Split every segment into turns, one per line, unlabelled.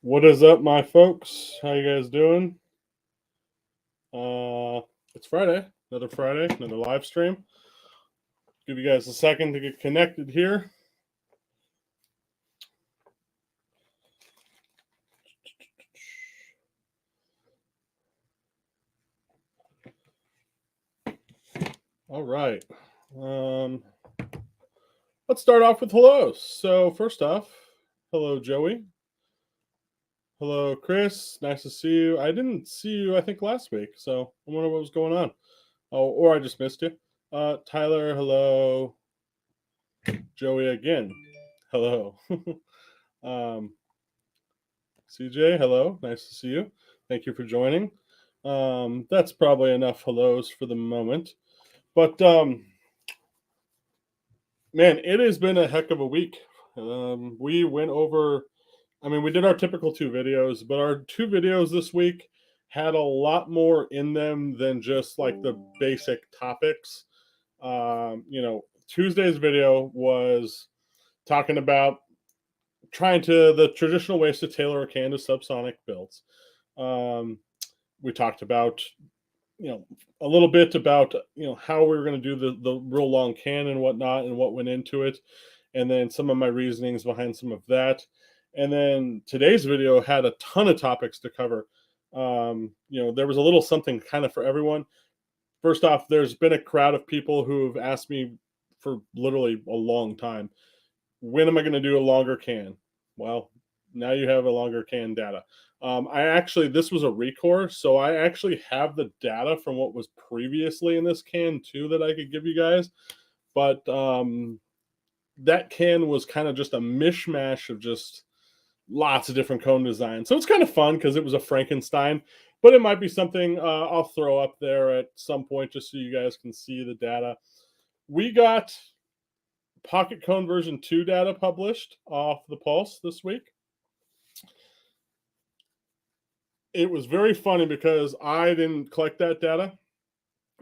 What is up, my folks? How you guys doing? It's Friday, another live stream. Give you guys a second to get connected here. All right. Let's start off with hellos. So first off, hello, Joey. Hello, Chris. Nice to see you. I didn't see you, I think, last week, so I wonder what was going on. Oh, or I just missed you. Tyler, hello. Joey again. Hello. CJ, hello. Nice to see you. Thank you for joining. That's probably enough hellos for the moment. But man, it has been a heck of a week. We went over, we did our typical 2 videos, but our 2 videos this week had a lot more in them than just like the basic topics. Tuesday's video was talking about the traditional ways to tailor a can to subsonic builds. We talked about, a little bit about, how we were going to do the real long can and whatnot and what went into it. And then some of my reasonings behind some of that. And then today's video had a ton of topics to cover. There was a little something kind of for everyone. First off, there's been a crowd of people who have asked me for literally a long time, when am I going to do a longer can? Well, now you have a longer can data. This was a recore, so I actually have the data from what was previously in this can too that I could give you guys. But that can was kind of just a mishmash of just lots of different cone designs. So it's kind of fun because it was a Frankenstein, but it might be something I'll throw up there at some point just so you guys can see the data. We got Pocket Cone version 2 data published off the Pulse this week. It was very funny because I didn't collect that data.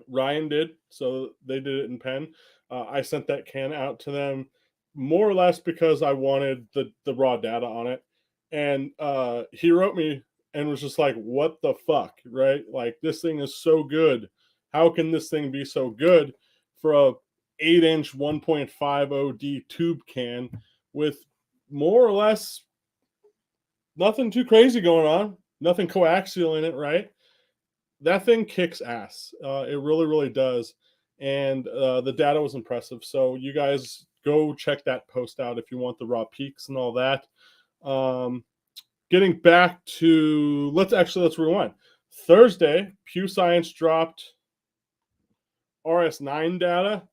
Ryan did, so they did it in pen. I sent that can out to them more or less because I wanted the raw data on it. And he wrote me and was just like, what the fuck, right? Like, this thing is so good. How can this thing be so good for a 8-inch 1.50D tube can with more or less nothing too crazy going on, nothing coaxial in it, right? That thing kicks ass. It really, really does. And the data was impressive. So you guys go check that post out if you want the raw peaks and all that. Getting back to, let's rewind. Thursday, Pew Science dropped RS9 data.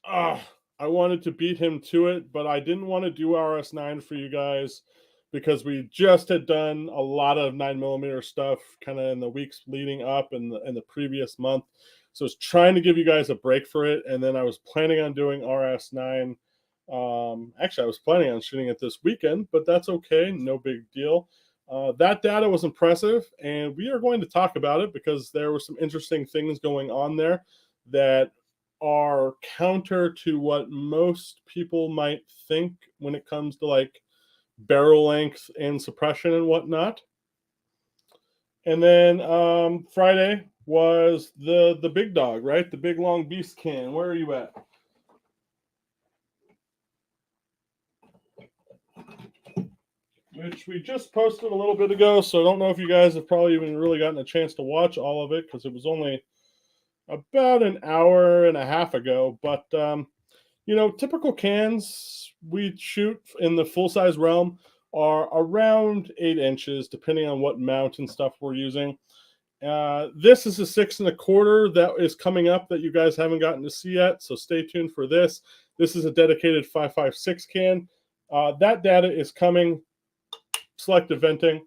I wanted to beat him to it, but I didn't want to do RS9 for you guys because we just had done a lot of 9mm stuff kind of in the weeks leading up in the previous month. So I was trying to give you guys a break for it, and then I was planning on doing RS9. Actually, I was planning on shooting it this weekend, but that's okay. No big deal. That data was impressive, and we are going to talk about it because there were some interesting things going on there that are counter to what most people might think when it comes to like barrel length and suppression and whatnot. And then Friday was the big dog, right? The big long beast can. Where are you at? Which we just posted a little bit ago, so I don't know if you guys have probably even really gotten a chance to watch all of it because it was only about an hour and a half ago. But typical cans we shoot in the full-size realm are around 8 inches, depending on what mount and stuff we're using. This is a 6 1/4 that is coming up that you guys haven't gotten to see yet, so stay tuned for this. This is a dedicated 5.56 can. That data is coming. Selective venting.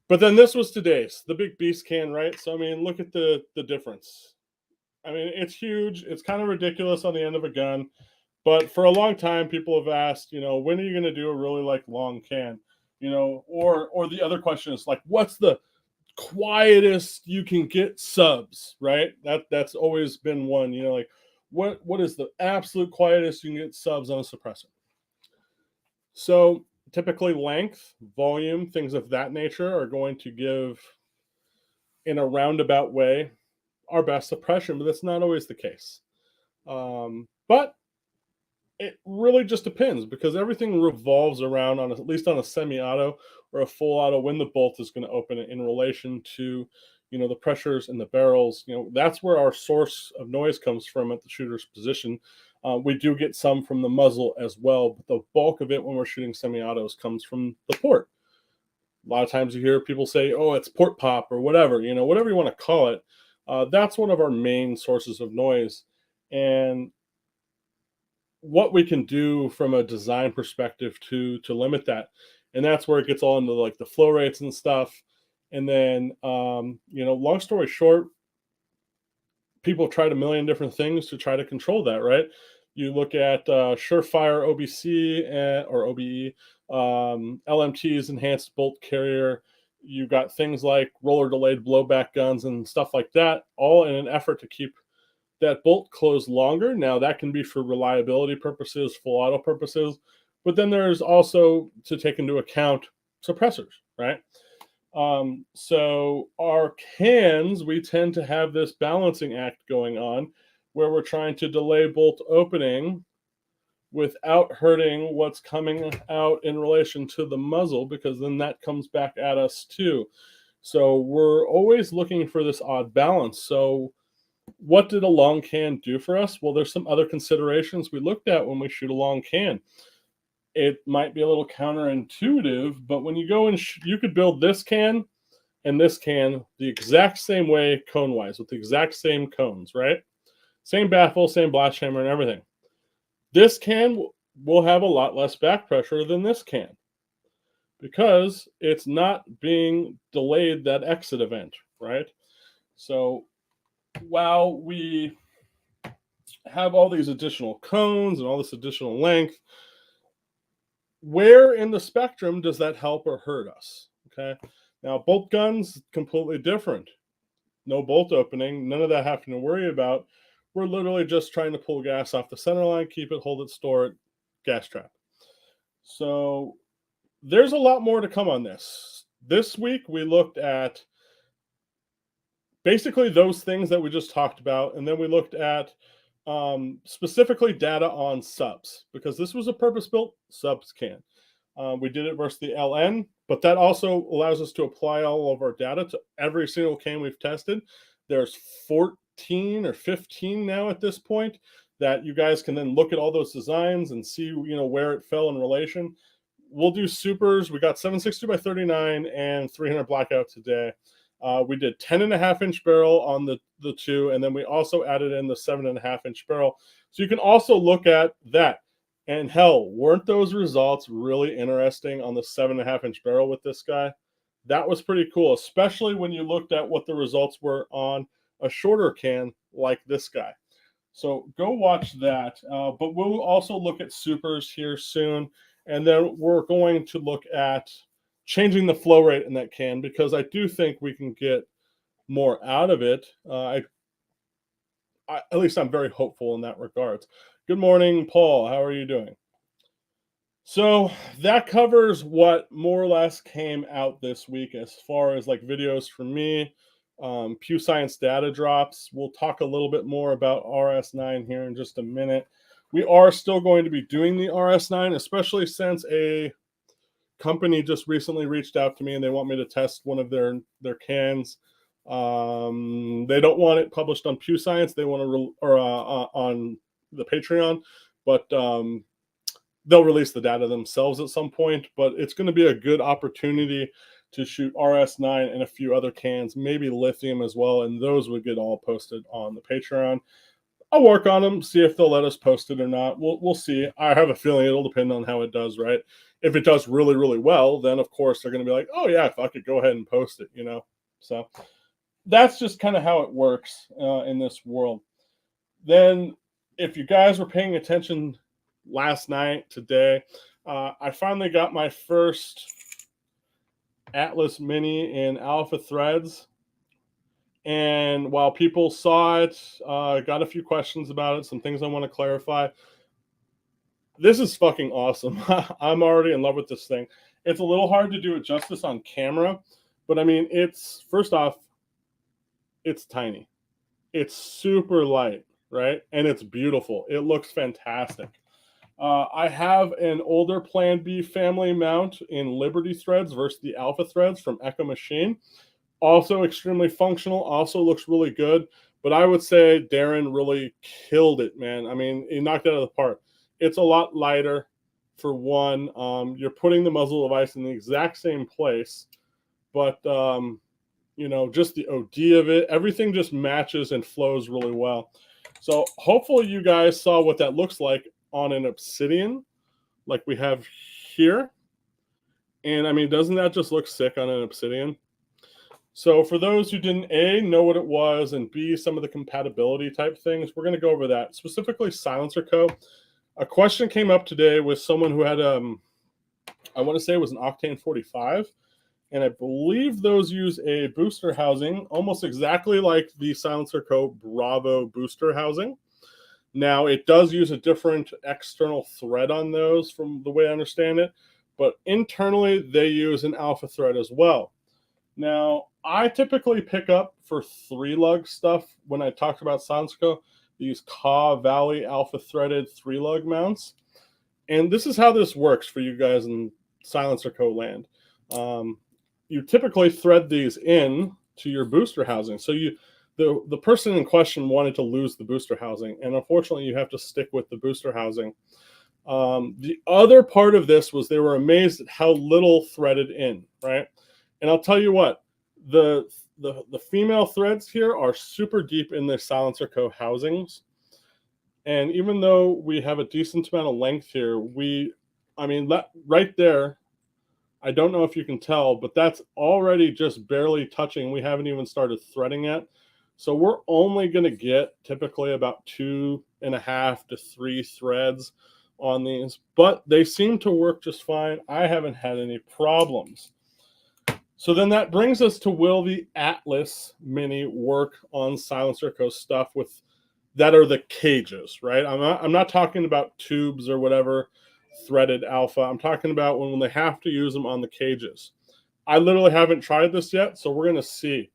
But then this was today's, the big beast can, right? So, look at the difference. It's huge. It's kind of ridiculous on the end of a gun. But for a long time, people have asked, when are you going to do a really long can? Or the other question is what's the quietest you can get subs, right? That's always been one, what is the absolute quietest you can get subs on a suppressor? So typically length, volume, things of that nature are going to give, in a roundabout way, our best suppression, but that's not always the case. But it really just depends because everything revolves around, on at least on a semi-auto or a full auto, when the bolt is going to open it in relation to, the pressures in the barrels. That's where our source of noise comes from at the shooter's position. We do get some from the muzzle as well, but the bulk of it when we're shooting semi-autos comes from the port. A lot of times you hear people say, "Oh, it's port pop" or whatever, whatever you want to call it. That's one of our main sources of noise, and what we can do from a design perspective to limit that, and that's where it gets all into like the flow rates and stuff. And then long story short, people tried a million different things to try to control that, right? You look at Surefire OBC or OBE, LMT's enhanced bolt carrier. You got things like roller delayed blowback guns and stuff like that, all in an effort to keep that bolt closed longer. Now that can be for reliability purposes, full auto purposes, but then there's also to take into account suppressors, right? So our cans, we tend to have this balancing act going on where we're trying to delay bolt opening without hurting what's coming out in relation to the muzzle, because then that comes back at us too. So we're always looking for this odd balance. So what did a long can do for us? Well, there's some other considerations we looked at when we shoot a long can. It might be a little counterintuitive, but when you go and you could build this can and this can the exact same way cone-wise with the exact same cones, right? Same baffle, same blast chamber and everything. This can will have a lot less back pressure than this can because it's not being delayed that exit event, right? So while we have all these additional cones and all this additional length, where in the spectrum does that help or hurt us? Okay. Now, bolt guns, completely different. No bolt opening, none of that having to worry about. We're literally just trying to pull gas off the center line, keep it, hold it, store it, gas trap. So there's a lot more to come on this. This week, we looked at basically those things that we just talked about, and then we looked at specifically data on subs, because this was a purpose-built subs can. We did it versus the LN, but that also allows us to apply all of our data to every single can we've tested. There's 14 or 15 now at this point that you guys can then look at all those designs and see, where it fell in relation. We'll do supers. We got 760 by 39 and 300 blackout today. We did 10.5-inch barrel on the two, and then we also added in the 7.5-inch barrel. So you can also look at that. And hell, weren't those results really interesting on the 7.5-inch barrel with this guy? That was pretty cool, especially when you looked at what the results were on a shorter can like this guy. So go watch that. But we'll also look at supers here soon. And then we're going to look at changing the flow rate in that can, because I do think we can get more out of it. At least I'm very hopeful in that regards. Good morning, Paul. How are you doing? So that covers what more or less came out this week as far as like videos from me, Pew Science data drops. We'll talk a little bit more about RS9 here in just a minute. We are still going to be doing the RS9, especially since a company just recently reached out to me and they want me to test one of their cans. They don't want it published on Pew Science. They want to on the Patreon, but they'll release the data themselves at some point. But it's going to be a good opportunity to shoot RS9 and a few other cans, maybe lithium as well, and those would get all posted on the Patreon. I'll work on them, see if they'll let us post it or not. We'll see. I have a feeling it'll depend on how it does, right? If it does really, really well, then of course they're going to be like, oh yeah, fuck it, go ahead and post it, So that's just kind of how it works in this world. Then if you guys were paying attention last night, today, I finally got my first Atlas Mini in alpha threads. And while people saw it, got a few questions about it, some things I want to clarify. This is fucking awesome. I'm already in love with this thing. It's a little hard to do it justice on camera, but I mean, it's first off, it's tiny. It's super light, right? And it's beautiful. It looks fantastic. I have an older Plan B family mount in Liberty threads versus the Alpha threads from Echo Machine. Also extremely functional, also looks really good. But I would say Darren really killed it, man. I mean, he knocked it out of the park. It's a lot lighter, for one. You're putting the muzzle device in the exact same place, but you know, just the OD of it, everything just matches and flows really well. So hopefully you guys saw what that looks like on an Obsidian, like we have here. And I mean, doesn't that just look sick on an Obsidian? So for those who didn't A, know what it was, and B, some of the compatibility type things, we're going to go over that. Specifically Silencer Co. A question came up today with someone who had, I want to say it was an Octane 45, and I believe those use a booster housing, almost exactly like the Silencer Co. Bravo booster housing. Now, it does use a different external thread on those from the way I understand it, but internally they use an alpha thread as well. Now, I typically pick up for 3-lug stuff when I talk about Silencer Co. These Kaw Valley alpha threaded 3-lug mounts. And this is how this works for you guys in Silencer Co. land. You typically thread these in to your booster housing. So the person in question wanted to lose the booster housing, and unfortunately you have to stick with the booster housing. The other part of this was they were amazed at how little threaded in, right? And I'll tell you what, the female threads here are super deep in the Silencer Co. housings. And even though we have a decent amount of length here, I mean, that right there, I don't know if you can tell, but that's already just barely touching. We haven't even started threading yet. So we're only going to get typically about 2.5 to 3 threads on these, but they seem to work just fine. I haven't had any problems. So then that brings us to, will the Atlas Mini work on Silencer Co. stuff with that are the cages, right? I'm not talking about tubes or whatever, threaded alpha. I'm talking about when they have to use them on the cages. I literally haven't tried this yet, so we're going to see.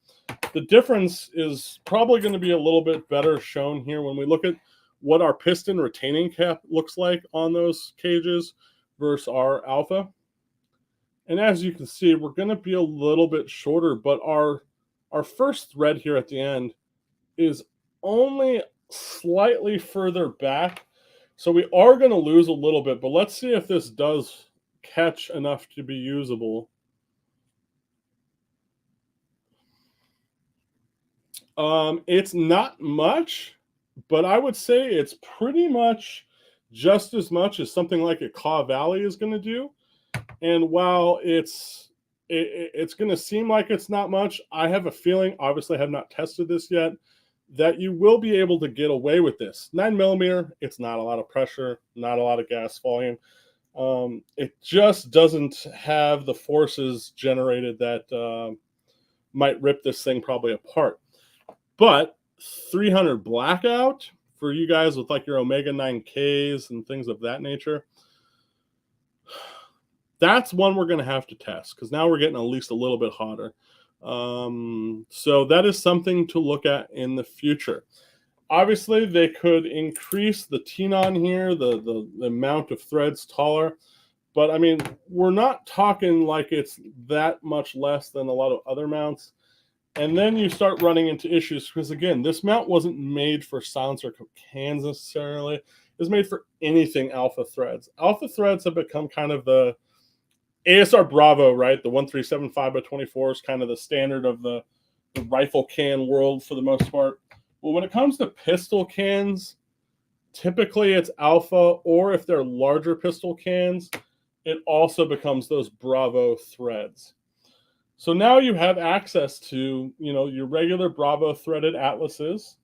The difference is probably going to be a little bit better shown here when we look at what our piston retaining cap looks like on those cages versus our alpha. And as you can see, we're going to be a little bit shorter, but our first thread here at the end is only slightly further back. So we are going to lose a little bit, but let's see if this does catch enough to be usable. It's not much, but I would say it's pretty much just as much as something like a Kaw Valley is going to do. And while it's going to seem like it's not much, I have a feeling, obviously I have not tested this yet, that you will be able to get away with this. 9mm, it's not a lot of pressure, not a lot of gas volume. It just doesn't have the forces generated that might rip this thing probably apart. But 300 blackout for you guys with like your Omega 9Ks and things of that nature, that's one we're going to have to test because now we're getting at least a little bit hotter. So that is something to look at in the future. Obviously, they could increase the tenon here, the amount of threads taller. But, I mean, we're not talking like it's that much less than a lot of other mounts. And then you start running into issues because, again, this mount wasn't made for Silencer Co. cans necessarily. It was made for anything alpha threads. Alpha threads have become kind of the ASR Bravo, right? The 1375x24 is kind of the standard of the rifle can world for the most part. Well, when it comes to pistol cans, typically it's alpha, or if they're larger pistol cans, it also becomes those Bravo threads. So now you have access to, you know, your regular Bravo threaded Atlases.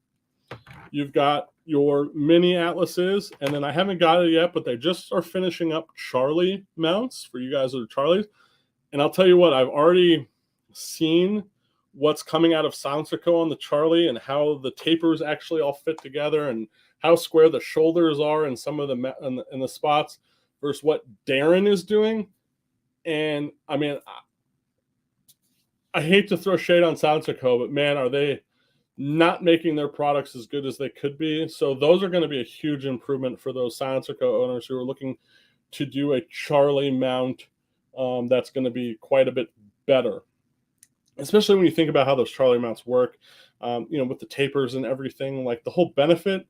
You've got your mini Atlases, and then I haven't got it yet, but they just are finishing up Charlie mounts for you guys that are Charlies. And I'll tell you what, I've already seen what's coming out of Silencer Co. on the Charlie and how the tapers actually all fit together and how square the shoulders are in some of in the spots versus what Darren is doing. And I mean, I hate to throw shade on Silencer Co., but man, are they not making their products as good as they could be. So those are going to be a huge improvement for those Silencer Co. owners who are looking to do a Charlie mount that's going to be quite a bit better, especially when you think about how those Charlie mounts work, with the tapers and everything. Like, the whole benefit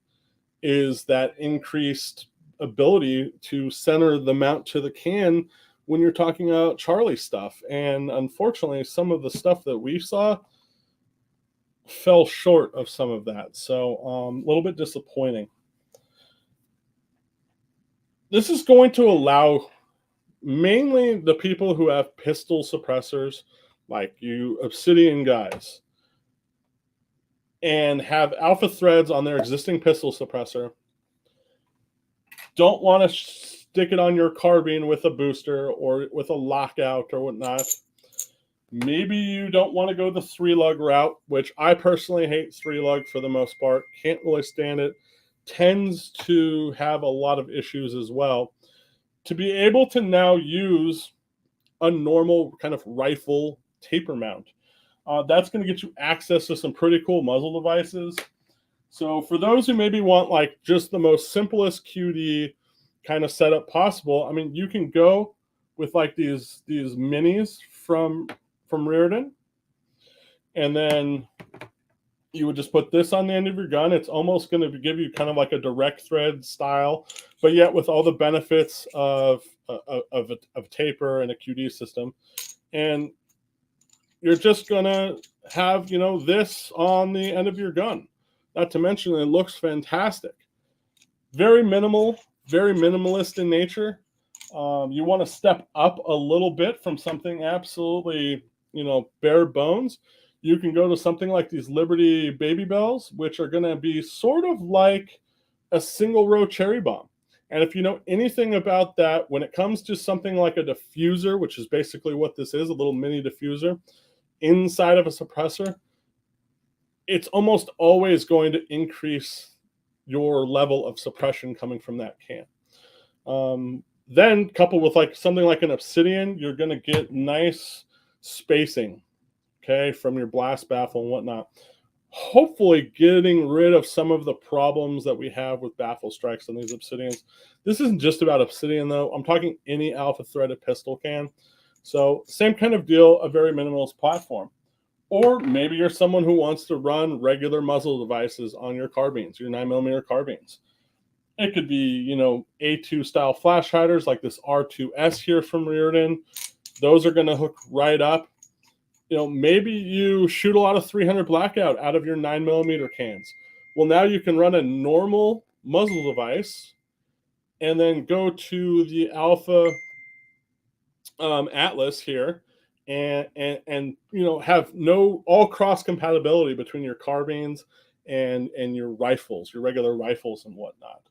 is that increased ability to center the mount to the can when you're talking about Charlie stuff. And unfortunately, some of the stuff that we saw fell short of some of that. So a little bit disappointing. This is going to allow mainly the people who have pistol suppressors, like you Obsidian guys, and have alpha threads on their existing pistol suppressor, don't want to stick it on your carbine with a booster or with a lockout or whatnot. Maybe you don't want to go the 3-lug route, which I personally hate 3-lug for the most part. Can't really stand it. Tends to have a lot of issues as well. To be able to now use a normal kind of rifle taper mount, that's going to get you access to some pretty cool muzzle devices. So for those who maybe want like just the most simplest QD kind of setup possible, I mean, you can go with like these minis from Reardon, and then you would just put this on the end of your gun. It's almost going to give you kind of like a direct thread style, but yet with all the benefits of taper and a QD system. And you're just going to have, this on the end of your gun. Not to mention, it looks fantastic. Very minimal, very minimalist in nature. You want to step up a little bit from something absolutely, bare bones. You can go to something like these Liberty Baby Bells, which are going to be sort of like a single row cherry bomb. And if you know anything about that, when it comes to something like a diffuser, which is basically what this is, a little mini diffuser inside of a suppressor, it's almost always going to increase your level of suppression coming from that can. Then coupled with like something like an Obsidian, you're going to get nice spacing, okay, from your blast baffle and whatnot. Hopefully getting rid of some of the problems that we have with baffle strikes on these Obsidians. This isn't just about Obsidian, though. I'm talking any alpha threaded pistol can. So same kind of deal, a very minimalist platform. Or maybe you're someone who wants to run regular muzzle devices on your carbines, your 9mm carbines. It could be, A2 style flash hiders like this R2S here from Reardon. Those are going to hook right up. Maybe you shoot a lot of 300 blackout out of your 9mm cans. Well, now you can run a normal muzzle device and then go to the Alpha Atlas here and have all cross compatibility between your carbines and your rifles, your regular rifles and whatnot.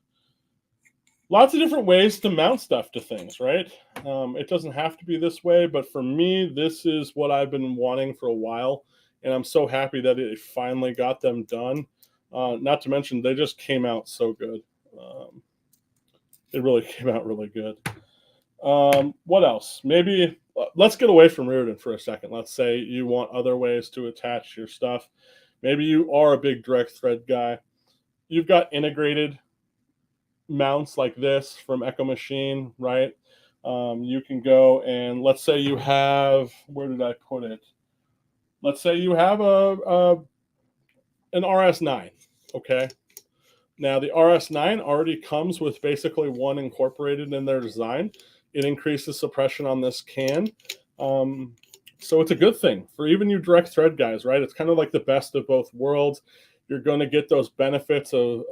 Lots of different ways to mount stuff to things, right? It doesn't have to be this way, but for me, this is what I've been wanting for a while, and I'm so happy that it finally got them done. Not to mention, they just came out so good. It really came out really good. What else? Maybe let's get away from Reardon for a second. Let's say you want other ways to attach your stuff. Maybe you are a big direct thread guy. You've got integrated mounts like this from Echo Machine, right? You can go and let's say you have, where did I put it? Let's say you have an RS9, okay? Now the RS9 already comes with basically one incorporated in their design. It increases suppression on this can. So it's a good thing for even you direct thread guys, right? It's kind of like the best of both worlds. You're going to get those benefits of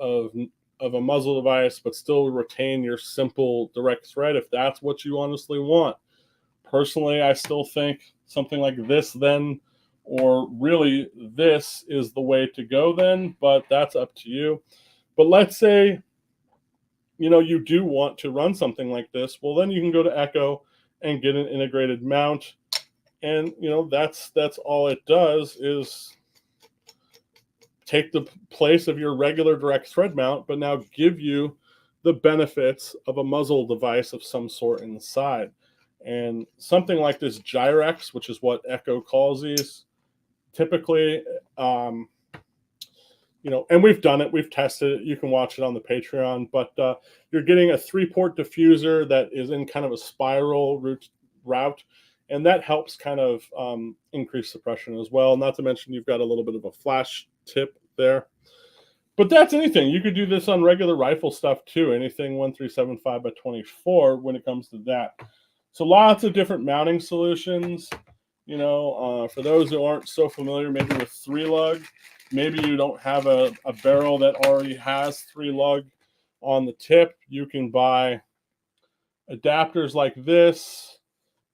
a muzzle device, but still retain your simple direct thread if that's what you honestly want. Personally, I still think something like this then, or really this is the way to go then, but that's up to you. But let's say, you do want to run something like this. Well, then you can go to Echo and get an integrated mount. And, that's all it does is take the place of your regular direct thread mount, but now give you the benefits of a muzzle device of some sort inside. And something like this Gyrex, which is what Echo calls these, typically, and we've done it, we've tested it. You can watch it on the Patreon, but you're getting a 3-port diffuser that is in kind of a spiral route, and that helps kind of increase suppression as well. Not to mention you've got a little bit of a flash tip there. But that's anything. You could do this on regular rifle stuff too. Anything 1375 by 24 when it comes to that. So lots of different mounting solutions. For those who aren't so familiar, maybe with 3-lug, maybe you don't have a barrel that already has 3-lug on the tip. You can buy adapters like this.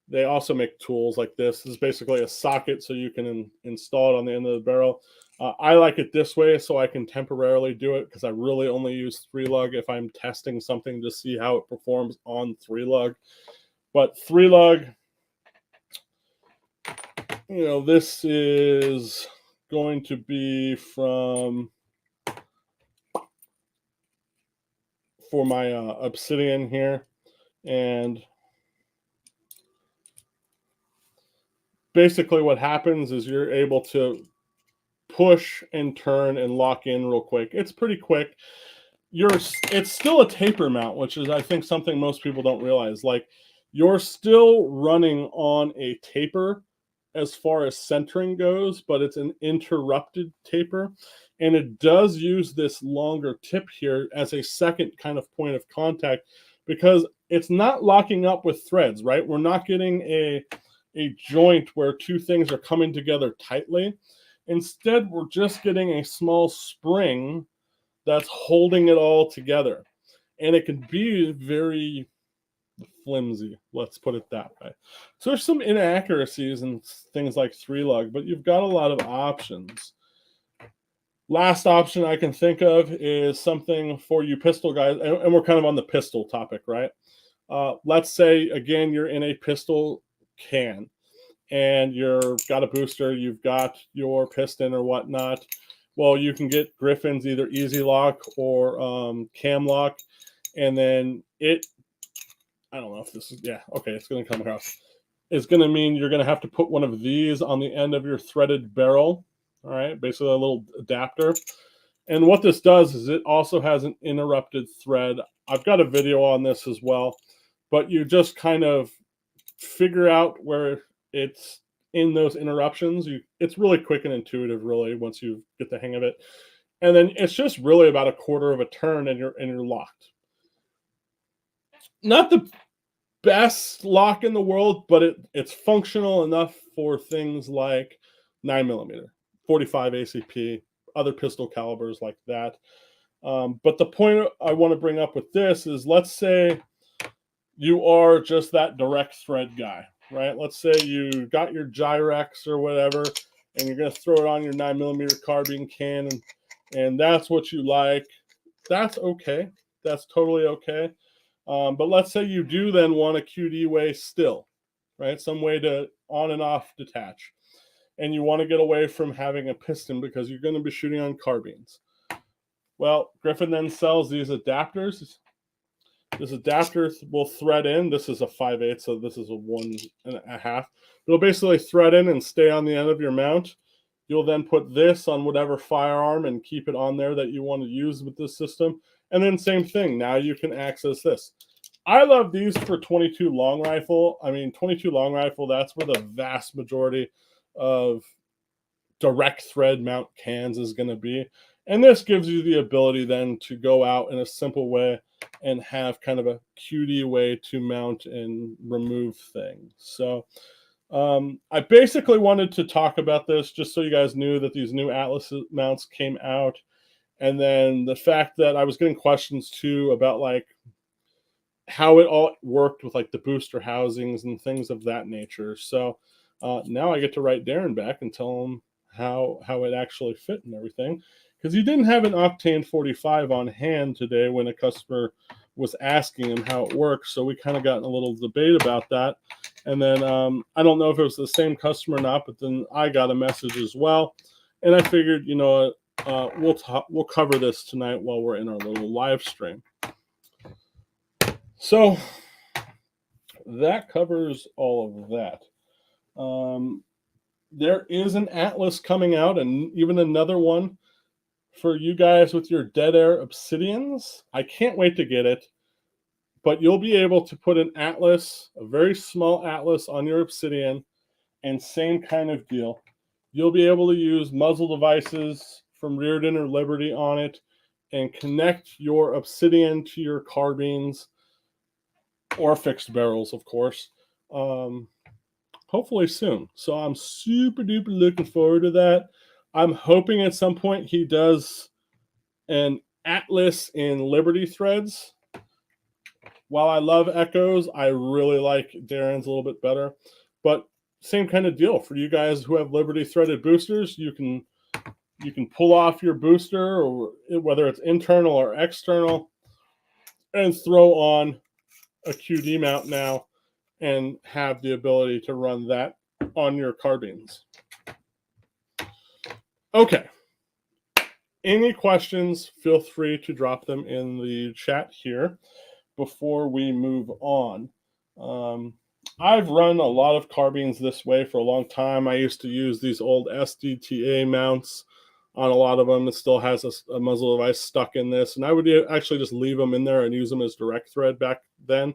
They also make tools like this. This is basically a socket so you can install it on the end of the barrel. I like it this way so I can temporarily do it because I really only use 3-lug if I'm testing something to see how it performs on 3-lug. But 3-lug, this is going to be for my Obsidian here. And basically what happens is you're able to push and turn and lock in real quick. It's pretty quick. It's still a taper mount, which is, I think, something most people don't realize. Like, you're still running on a taper as far as centering goes, but it's an interrupted taper. And it does use this longer tip here as a second kind of point of contact because it's not locking up with threads, right? We're not getting a joint where two things are coming together tightly. Instead, we're just getting a small spring that's holding it all together. And it can be very flimsy, let's put it that way. So there's some inaccuracies and things like 3-lug, but you've got a lot of options. Last option I can think of is something for you pistol guys, and we're kind of on the pistol topic, right? Let's say, again, you're in a pistol can, and you've got a booster, you've got your piston or whatnot. Well, you can get Griffin's either easy lock or cam lock, and then I don't know if this is, it's going to come across. It's going to mean you're going to have to put one of these on the end of your threaded barrel, all right, basically a little adapter. And what this does is it also has an interrupted thread. I've got a video on this as well, but you just kind of figure out where it's in those interruptions. It's really quick and intuitive, really, once you get the hang of it. And then it's just really about a quarter of a turn and you're locked. Not the best lock in the world, but it's functional enough for things like 9mm, 45 ACP, other pistol calibers like that. But the point I want to bring up with this is, let's say you are just that direct thread guy, right? Let's say you got your Gyrex or whatever, and you're going to throw it on your 9mm carbine can, and that's what you like. That's okay. That's totally okay. But let's say you do then want a QD way still, right? Some way to on and off detach. And you want to get away from having a piston because you're going to be shooting on carbines. Well, Griffin then sells these adapters. This adapter will thread in. This is a 5/8, so this is a 1.5. It'll basically thread in and stay on the end of your mount. You'll then put this on whatever firearm and keep it on there that you want to use with this system. And then same thing. Now you can access this. I love these for 22 long rifle. I mean, 22 long rifle, that's where the vast majority of direct thread mount cans is going to be. And this gives you the ability then to go out in a simple way and have kind of a QD way to mount and remove things. So I basically wanted to talk about this just so you guys knew that these new Atlas mounts came out. And then the fact that I was getting questions too about like how it all worked with like the booster housings and things of that nature. So now I get to write Darren back and tell him how it actually fit and everything. Because he didn't have an Octane 45 on hand today when a customer was asking him how it works. So we kind of got in a little debate about that. And then I don't know if it was the same customer or not, but then I got a message as well. And I figured, we'll cover this tonight while we're in our little live stream. So that covers all of that. There is an atlas coming out, and even another one for you guys with your Dead Air Obsidians. I can't wait to get it, but you'll be able to put an atlas, a very small atlas, on your Obsidian, and same kind of deal. You'll be able to use muzzle devices from Rearden or Liberty on it and connect your Obsidian to your carbines or fixed barrels, of course. Hopefully soon. So I'm super duper looking forward to that. I'm hoping at some point he does an atlas in Liberty threads. While I love Echoes, I really like Darren's a little bit better. But same kind of deal for you guys who have Liberty threaded boosters. You can pull off your booster, or whether it's internal or external, and throw on a QD mount now and have the ability to run that on your carbines. Okay. Any questions, feel free to drop them in the chat here before we move on. I've run a lot of carbines this way for a long time. I used to use these old SDTA mounts on a lot of them. It still has a muzzle device stuck in this, and I would actually just leave them in there and use them as direct thread back then.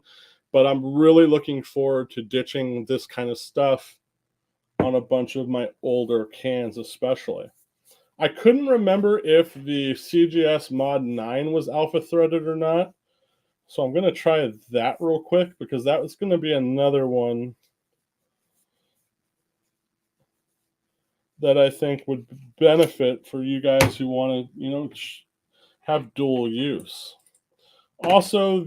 But I'm really looking forward to ditching this kind of stuff on a bunch of my older cans especially. I couldn't remember if the CGS Mod 9 was alpha threaded or not. So I'm going to try that real quick, because that was going to be another one that I think would benefit for you guys who want to, have dual use. Also,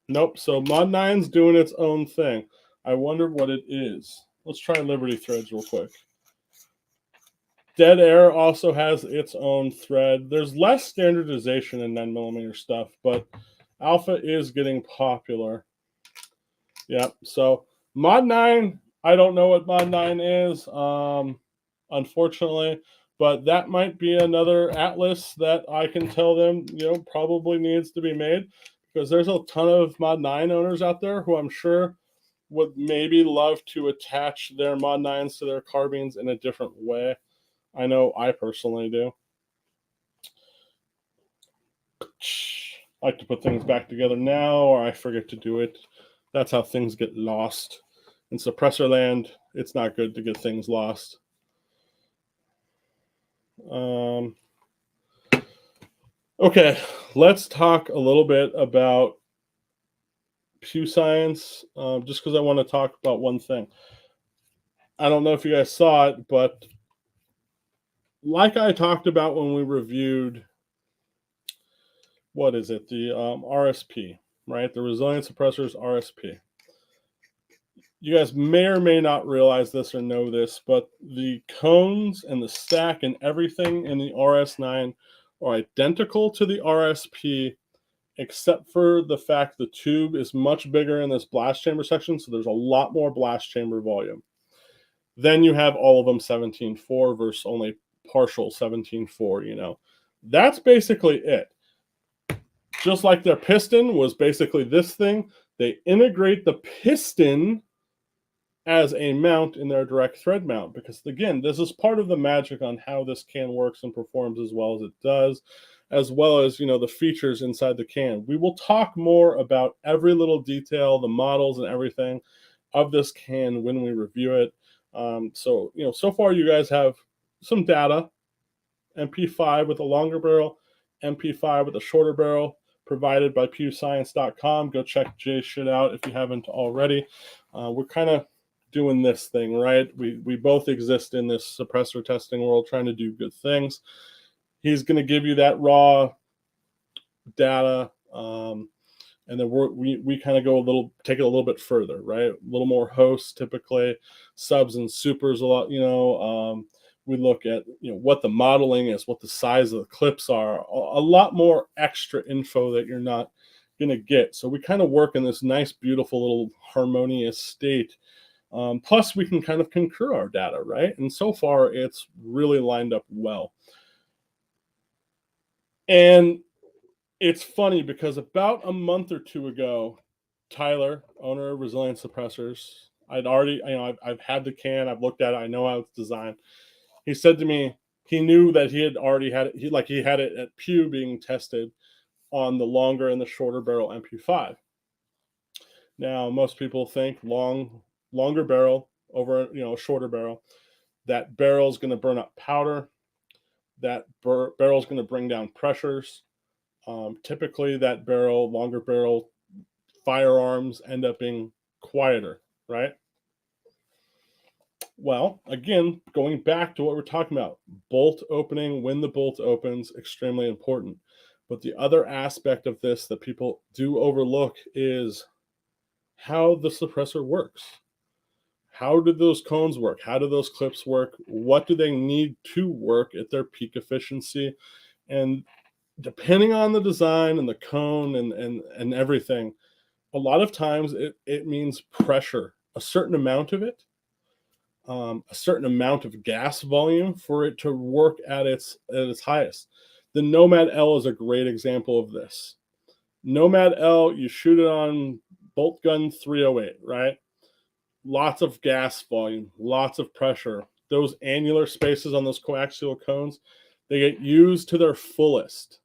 nope, so Mod 9's doing its own thing. I wonder what it is. Let's try Liberty threads real quick. Dead Air also has its own thread. There's less standardization in 9mm stuff, but alpha is getting popular. Yep, so Mod 9, I don't know what Mod 9 is, unfortunately, but that might be another atlas that I can tell them, probably needs to be made, because there's a ton of Mod 9 owners out there who I'm sure would maybe love to attach their Mod 9s to their carbines in a different way. I know I personally do. I like to put things back together now, or I forget to do it. That's how things get lost. In suppressor land, it's not good to get things lost. Okay, let's talk a little bit about Pew Science, just because I want to talk about one thing. I don't know if you guys saw it, but like I talked about when we reviewed, what is it, the RSP, right? The Resilient Suppressors RSP. You guys may or may not realize this or know this, but the cones and the stack and everything in the RS9 are identical to the RSP, except for the fact the tube is much bigger in this blast chamber section, so there's a lot more blast chamber volume. Then you have all of them 17.4 versus only partial 17.4, That's basically it. Just like their piston was basically this thing, they integrate the piston as a mount in their direct thread mount, because again, this is part of the magic on how this can works and performs as well as it does, as well as the features inside the can. We will talk more about every little detail, the models and everything of this can when we review it. So far you guys have some data: MP5 with a longer barrel, MP5 with a shorter barrel, provided by pewscience.com. Go check Jay's shit out if you haven't already. We're kind of doing this thing, right? We both exist in this suppressor testing world, trying to do good things. He's going to give you that raw data, and then we kind of take it a little bit further, right? A little more hosts, typically subs and supers a lot. We look at what the modeling is, what the size of the clips are, a lot more extra info that you're not going to get. So we kind of work in this nice, beautiful little harmonious state. Plus, we can kind of concur our data, right? And so far, it's really lined up well. And it's funny because about a month or two ago, Tyler, owner of Resilient Suppressors, I've had the can, I've looked at it, I know how it's designed. He said to me, he knew that he had already had it, he had it at Pew being tested on the longer and the shorter barrel MP5. Now, most people think longer barrel over, a shorter barrel. That barrel is going to burn up powder. That barrel is going to bring down pressures. Typically, that longer barrel firearms end up being quieter, right? Well, again, going back to what we're talking about, bolt opening, when the bolt opens, extremely important. But the other aspect of this that people do overlook is how the suppressor works. How do those cones work? How do those clips work? What do they need to work at their peak efficiency? And depending on the design and the cone and everything, a lot of times it means pressure, a certain amount of it, a certain amount of gas volume for it to work at its highest. The Nomad L is a great example of this. Nomad L, you shoot it on bolt gun 308, right? Lots of gas volume, lots of pressure. Those annular spaces on those coaxial cones, they get used to their fullest.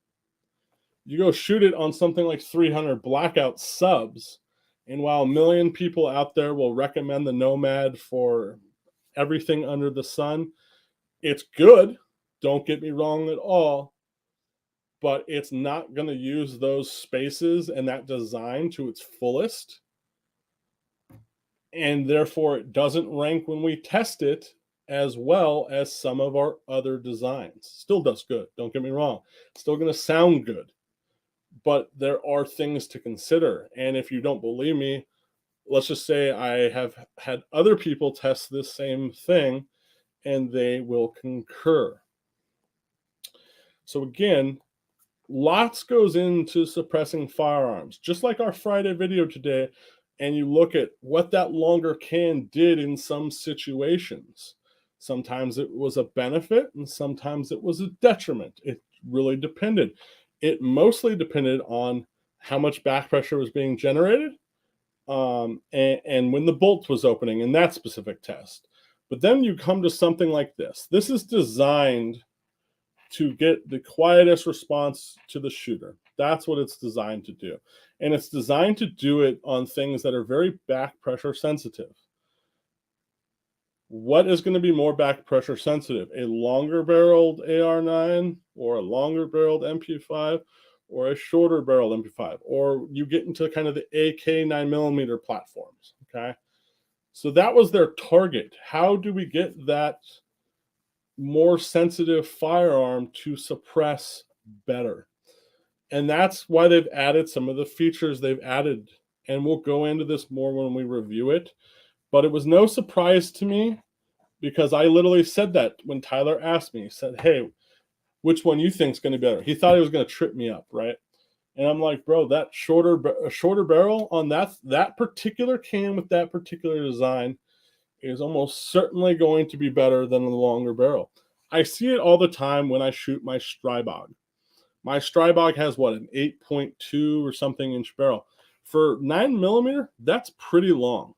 You go shoot it on something like 300 blackout subs, and while a million people out there will recommend the Nomad for everything under the sun, it's good. Don't get me wrong at all, but it's not going to use those spaces and that design to its fullest. And therefore, it doesn't rank when we test it as well as some of our other designs. Still does good. Don't get me wrong. Still going to sound good. But there are things to consider. And if you don't believe me, let's just say I have had other people test this same thing and they will concur. So again, lots goes into suppressing firearms. Just like our Friday video today, and you look at what that longer can did in some situations. Sometimes it was a benefit and sometimes it was a detriment. It really depended. It mostly depended on how much back pressure was being generated, and when the bolt was opening in that specific test. But then you come to something like this. This is designed to get the quietest response to the shooter. That's what it's designed to do. And it's designed to do it on things that are very back pressure sensitive. What is going to be more back pressure sensitive? A longer barreled AR9 or a longer barreled MP5 or a shorter barreled MP5? Or you get into kind of the AK 9mm platforms, okay? So that was their target. How do we get that more sensitive firearm to suppress better? And that's why they've added some of the features they've added. And we'll go into this more when we review it. But it was no surprise to me because I literally said that when Tyler asked me. He said, hey, which one you think is going to be better? He thought he was going to trip me up, right? And I'm like, bro, that shorter barrel on that particular can with that particular design is almost certainly going to be better than the longer barrel. I see it all the time when I shoot my Strybog. My Strybog has what, an 8.2 or something inch barrel. For 9mm, that's pretty long.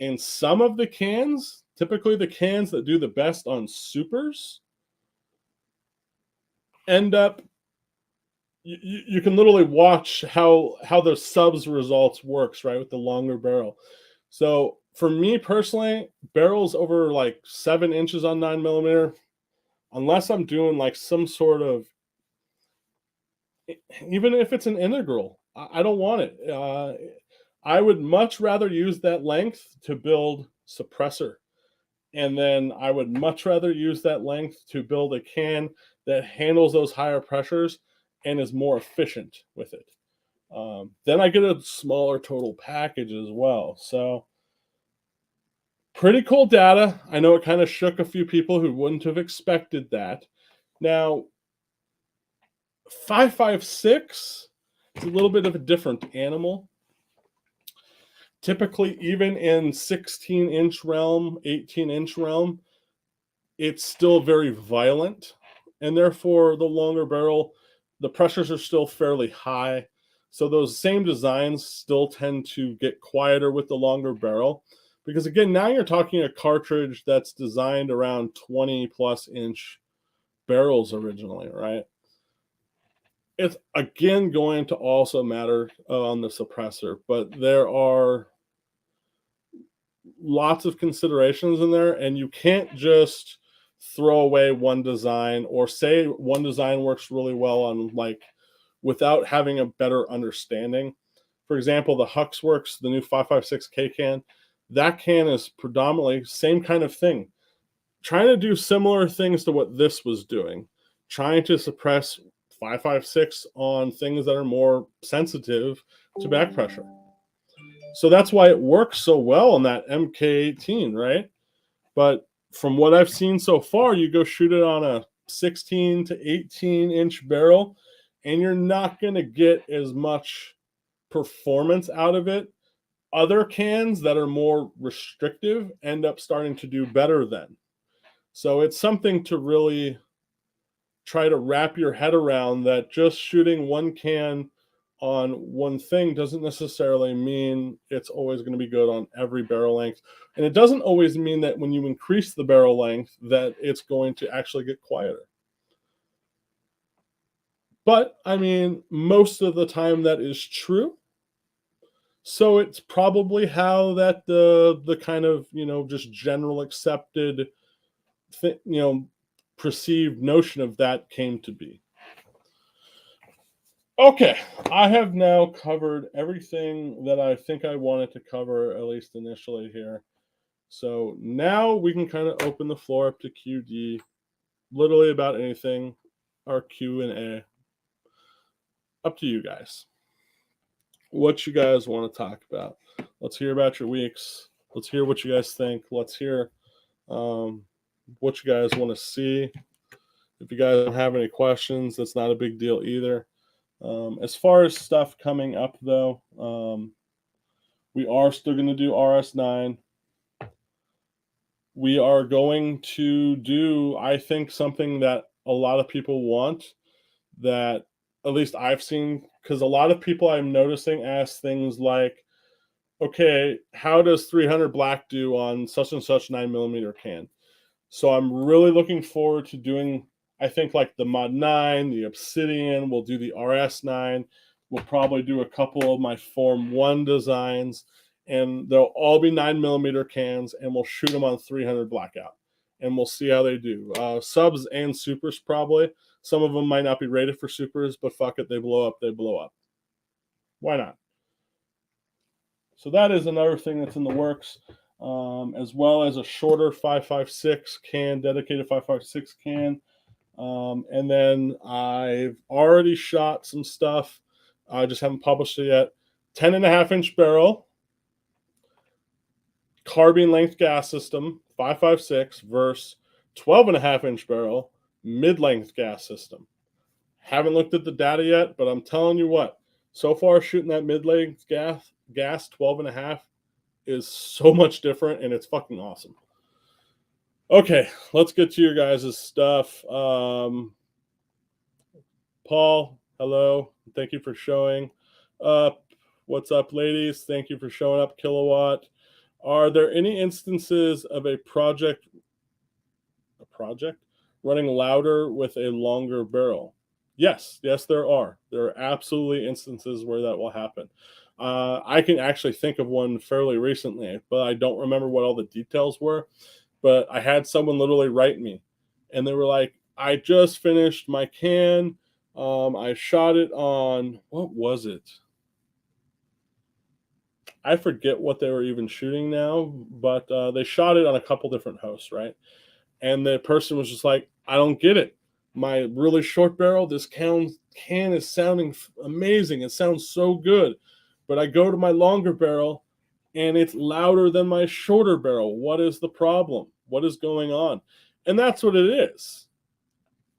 And some of the cans, typically the cans that do the best on supers, end up, you can literally watch how the subs results works, right, with the longer barrel. So for me personally, barrels over like 7 inches on 9mm, unless I'm doing like some sort of, even if it's an integral, I don't want it. I would much rather use that length to build suppressor. And then I would much rather use that length to build a can that handles those higher pressures and is more efficient with it. Then I get a smaller total package as well. So pretty cool data. I know it kind of shook a few people who wouldn't have expected that. Now, 5.56 is a little bit of a different animal. Typically, even in 16-inch realm, 18-inch realm, it's still very violent. And therefore, the longer barrel the pressures are still fairly high. So those same designs still tend to get quieter with the longer barrel. Because again, now you're talking a cartridge that's designed around 20 plus inch barrels originally, right? It's again going to also matter on the suppressor, but there are lots of considerations in there, and you can't just throw away one design or say one design works really well on like without having a better understanding. For example, the Hux Works, the new 556K can, that can is predominantly same kind of thing, trying to do similar things to what this was doing, trying to suppress 556 on things that are more sensitive to back pressure. So that's why it works so well on that MK18, right? But from what I've seen so far, you go shoot it on a 16 to 18 inch barrel, and you're not going to get as much performance out of it. Other cans that are more restrictive end up starting to do better then. So it's something to really try to wrap your head around, that just shooting one can on one thing doesn't necessarily mean it's always going to be good on every barrel length. And it doesn't always mean that when you increase the barrel length that it's going to actually get quieter. But I mean, most of the time that is true. So it's probably how that the kind of, just general accepted perceived notion of that came to be. Okay, I have now covered everything that I think I wanted to cover, at least initially here. So now we can kind of open the floor up to QD, literally about anything, our Q&A. Up to you guys. What you guys want to talk about? Let's hear about your weeks. Let's hear what you guys think. Let's hear what you guys want to see. If you guys don't have any questions, that's not a big deal either. As far as stuff coming up, though, we are still going to do RS9. We are going to do, I think, something that a lot of people want, that at least I've seen, because a lot of people I'm noticing ask things like, okay, how does 300 black do on such and such 9mm can? So I'm really looking forward to doing, I think, like the Mod 9, the Obsidian, we'll do the RS9. We'll probably do a couple of my Form 1 designs, and they'll all be 9mm cans, and we'll shoot them on 300 blackout, and we'll see how they do. Subs and supers probably. Some of them might not be rated for supers, but fuck it, they blow up, they blow up. Why not? So that is another thing that's in the works. As well as a shorter 556 can, dedicated 556 can. And then I've already shot some stuff. I just haven't published it yet. 10.5-inch barrel, carbine length gas system, 556 versus 12.5-inch barrel, mid-length gas system. Haven't looked at the data yet, but I'm telling you what, so far shooting that mid-length gas 12.5 is so much different, and it's fucking awesome. Okay, let's get to your guys' stuff. Paul, hello. Thank you for showing up. What's up, ladies? Thank you for showing up, Kilowatt. Are there any instances of a project running louder with a longer barrel? Yes, there are. There are absolutely instances where that will happen. I can actually think of one fairly recently, but I don't remember what all the details were. But I had someone literally write me, and they were like, I just finished my can. I shot it on, what was it? I forget what they were even shooting now, but they shot it on a couple different hosts, right? And the person was just like, I don't get it. My really short barrel, this can is sounding amazing. It sounds so good. But I go to my longer barrel, and it's louder than my shorter barrel. What is the problem? What is going on? And that's what it is.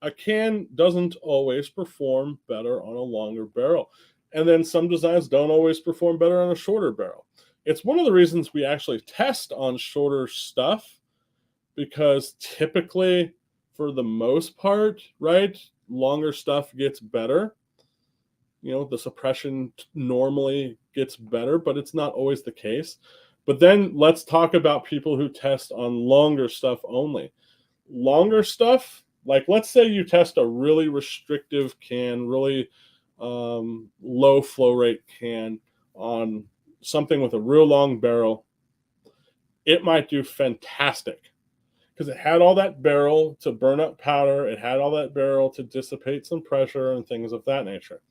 A can doesn't always perform better on a longer barrel. And then some designs don't always perform better on a shorter barrel. It's one of the reasons we actually test on shorter stuff, because typically, for the most part, right, longer stuff gets better. The suppression normally gets better, but it's not always the case. But then let's talk about people who test on longer stuff only. Longer stuff, like let's say you test a really restrictive can, really low flow rate can on something with a real long barrel. It might do fantastic because it had all that barrel to burn up powder. It had all that barrel to dissipate some pressure and things of that nature.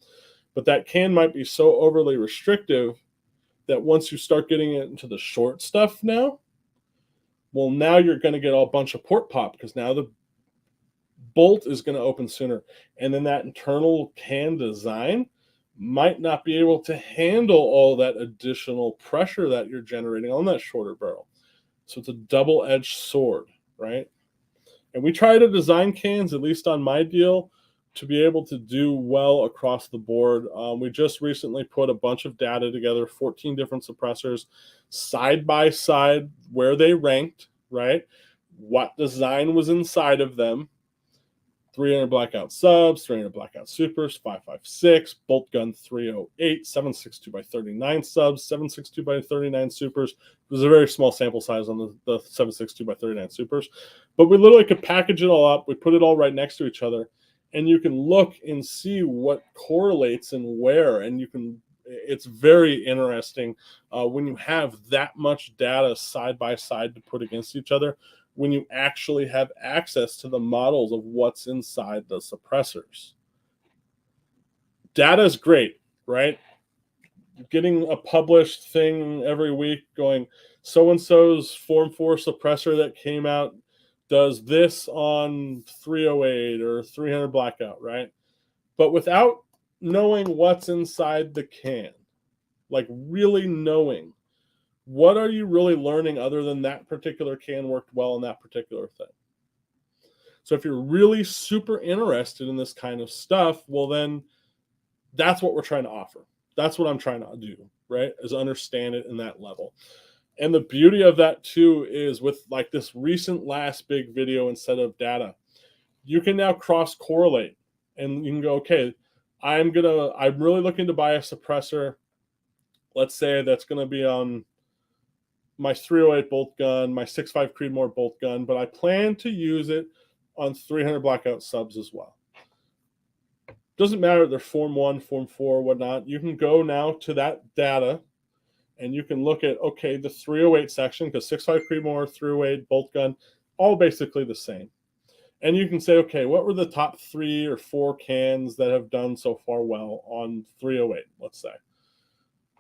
But that can might be so overly restrictive that once you start getting it into the short stuff now, well, now you're going to get a bunch of port pop because now the bolt is going to open sooner. And then that internal can design might not be able to handle all that additional pressure that you're generating on that shorter barrel. So it's a double-edged sword, right? And we try to design cans, at least on my deal, to be able to do well across the board. We just recently put a bunch of data together, 14 different suppressors, side by side, where they ranked, right? What design was inside of them. 300 blackout subs, 300 blackout supers, 556, bolt gun 308, 762 by 39 subs, 762 by 39 supers. It was a very small sample size on the 762 by 39 supers. But we literally could package it all up. We put it all right next to each other. And you can look and see what correlates and where. And it's very interesting when you have that much data side by side to put against each other, when you actually have access to the models of what's inside the suppressors. Data is great, right? Getting a published thing every week going, so-and-so's Form 4 suppressor that came out does this on 308 or 300 blackout, right? But without knowing what's inside the can, like really knowing, what are you really learning other than that particular can worked well in that particular thing? So if you're really super interested in this kind of stuff, well, then that's what we're trying to offer. That's what I'm trying to do, right? Is understand it in that level. And the beauty of that too is with like this recent last big video and set of data, you can now cross correlate and you can go, okay, I'm really looking to buy a suppressor. Let's say that's going to be on my 308 bolt gun, my 6.5 Creedmoor bolt gun, but I plan to use it on 300 blackout subs as well. Doesn't matter if they're Form 1, Form 4, whatnot. You can go now to that data and you can look at, okay, the 308 section, because 6.5 Creedmoor, 308 bolt gun, all basically the same. And you can say, okay, what were the top 3 or 4 cans that have done so far well on 308, let's say.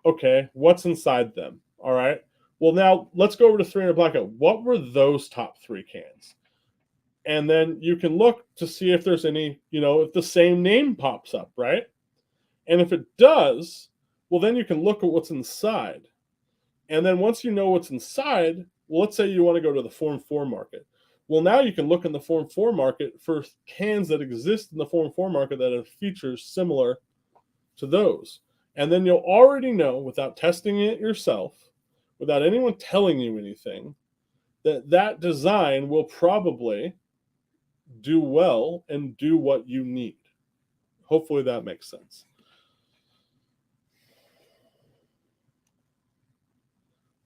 Okay, what's inside them? All right. Well, now let's go over to 300 blackout. What were those top 3 cans? And then you can look to see if there's any, if the same name pops up, right? And if it does, well, then you can look at what's inside. And then once you know what's inside, well, let's say you want to go to the Form 4 market. Well, now you can look in the Form 4 market for cans that exist in the Form 4 market that have features similar to those. And then you'll already know, without testing it yourself, without anyone telling you anything, that design will probably do well and do what you need. Hopefully that makes sense.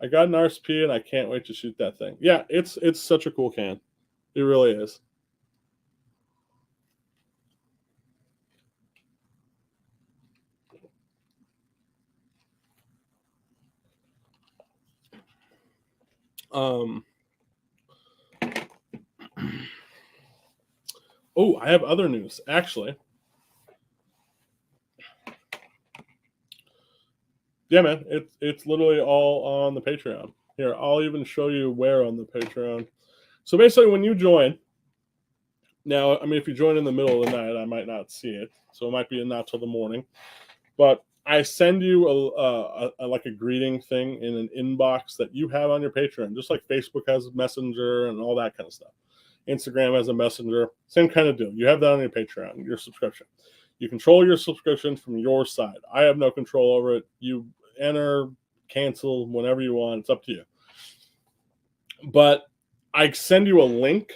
I got an RSP and I can't wait to shoot that thing. Yeah, it's such a cool can. It really is. Oh, I have other news, actually. Yeah, man, it's literally all on the Patreon. Here, I'll even show you where on the Patreon. So basically, when you join, now, I mean, if you join in the middle of the night, I might not see it. So it might be not till the morning. But I send you like a greeting thing in an inbox that you have on your Patreon, just like Facebook has a messenger and all that kind of stuff. Instagram has a messenger, same kind of deal. You have that on your Patreon, your subscription. You control your subscription from your side. I have no control over it. You enter, cancel whenever you want. It's up to you. But I send you a link,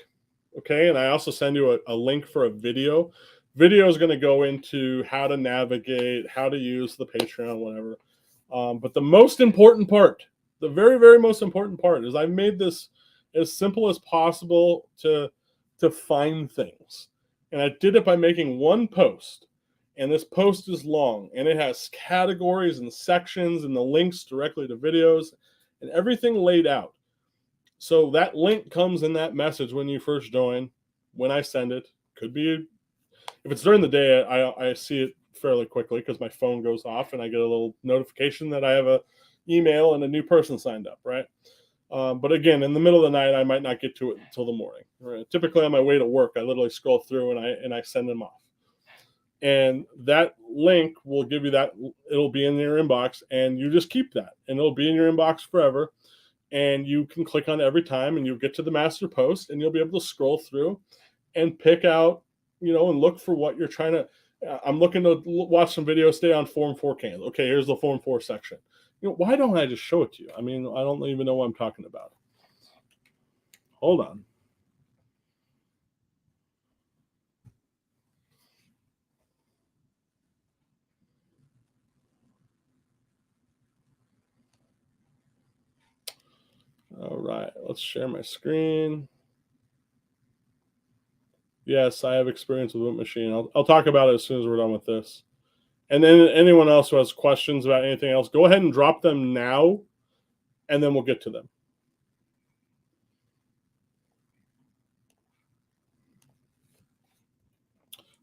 okay? And I also send you a link for a video Video is going to go into how to navigate, how to use the Patreon, whatever. But the most important part, the very, very most important part, is I made this as simple as possible to find things. And I did it by making one post. And this post is long, and it has categories and sections and the links directly to videos and everything laid out. So that link comes in that message when you first join, when I send it. Could be, if it's during the day, I see it fairly quickly because my phone goes off and I get a little notification that I have a email and a new person signed up, right? But again, in the middle of the night, I might not get to it until the morning. Right? Typically, on my way to work, I literally scroll through and I send them off. And that link will give you that. It'll be in your inbox, and you just keep that, and it'll be in your inbox forever. And you can click on it every time, and you'll get to the master post, and you'll be able to scroll through and pick out, and look for what you're trying to. I'm looking to watch some videos, stay on Form 4 cans. Okay, here's the Form 4 section. Why don't I just show it to you? I mean, I don't even know what I'm talking about. Hold on. All right, let's share my screen. Yes, I have experience with Whip Machine. I'll talk about it as soon as we're done with this. And then anyone else who has questions about anything else, go ahead and drop them now, and then we'll get to them.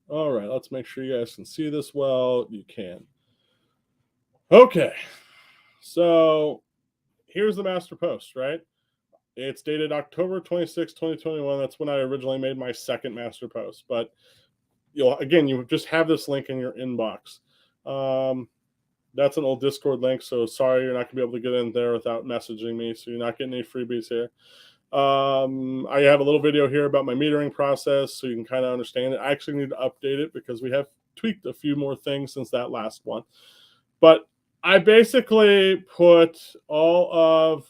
All right, let's make sure you guys can see this well. You can. Okay, so here's the master post, right? It's dated October 26, 2021. That's when I originally made my second master post. But you just have this link in your inbox. That's an old Discord link, so sorry you're not gonna be able to get in there without messaging me. So you're not getting any freebies here. I have a little video here about my metering process, so you can kind of understand it. I actually need to update it because we have tweaked a few more things since that last one. But I basically put all of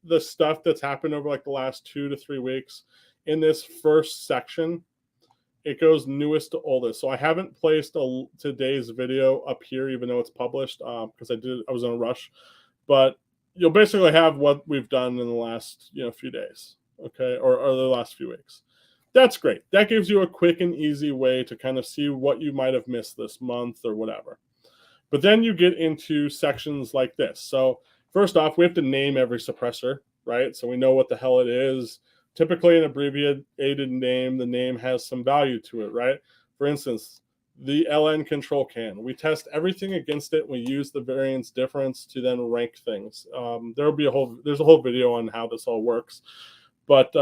the stuff that's happened over like the last 2 to 3 weeks in this first section. It goes newest to oldest. So I haven't placed today's video up here, even though it's published, because I was in a rush. But you'll basically have what we've done in the last few days, okay, or the last few weeks. That's great. That gives you a quick and easy way to kind of see what you might have missed this month or whatever. But then you get into sections like this. So first off, we have to name every suppressor, right? So we know what the hell it is. Typically, an abbreviated name, the name has some value to it, right? For instance, the LN control can. We test everything against it. We use the variance difference to then rank things. There's a whole video on how this all works. But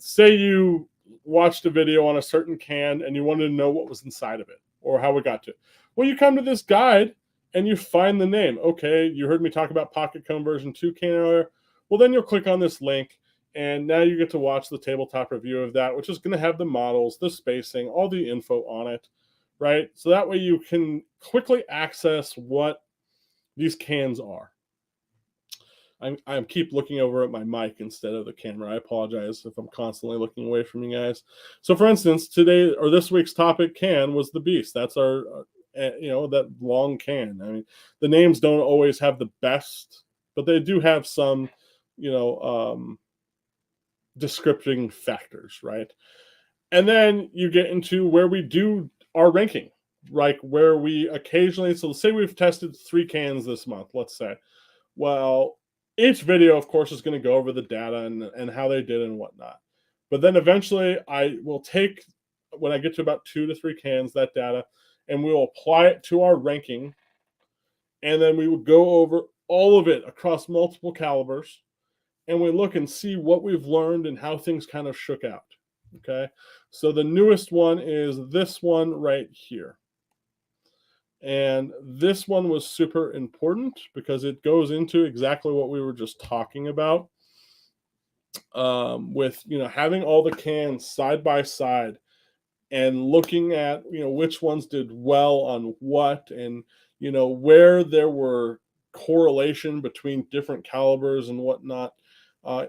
say you watched a video on a certain can and you wanted to know what was inside of it or how it got to it. Well, you come to this guide and you find the name. Okay, you heard me talk about Pocket Cone version 2 can earlier. Well, then you'll click on this link, and now you get to watch the tabletop review of that, which is going to have the models, the spacing, all the info on it, right? So that way you can quickly access what these cans are. I keep looking over at my mic instead of the camera. I apologize if I'm constantly looking away from you guys. So, for instance, today or this week's topic can was the Beast. That's our that long can. I mean, the names don't always have the best, but they do have some, descripting factors, right? And then you get into where we do our ranking, like where we occasionally, so let's say we've tested 3 cans this month, let's say. Well, each video, of course, is going to go over the data and how they did and whatnot. But then eventually I will take, when I get to about 2 to 3 cans, that data, and we will apply it to our ranking. And then we will go over all of it across multiple calibers. And we look and see what we've learned and how things kind of shook out. Okay. So the newest one is this one right here. And this one was super important because it goes into exactly what we were just talking about, with having all the cans side by side and looking at which ones did well on what, and where there were correlation between different calibers and whatnot.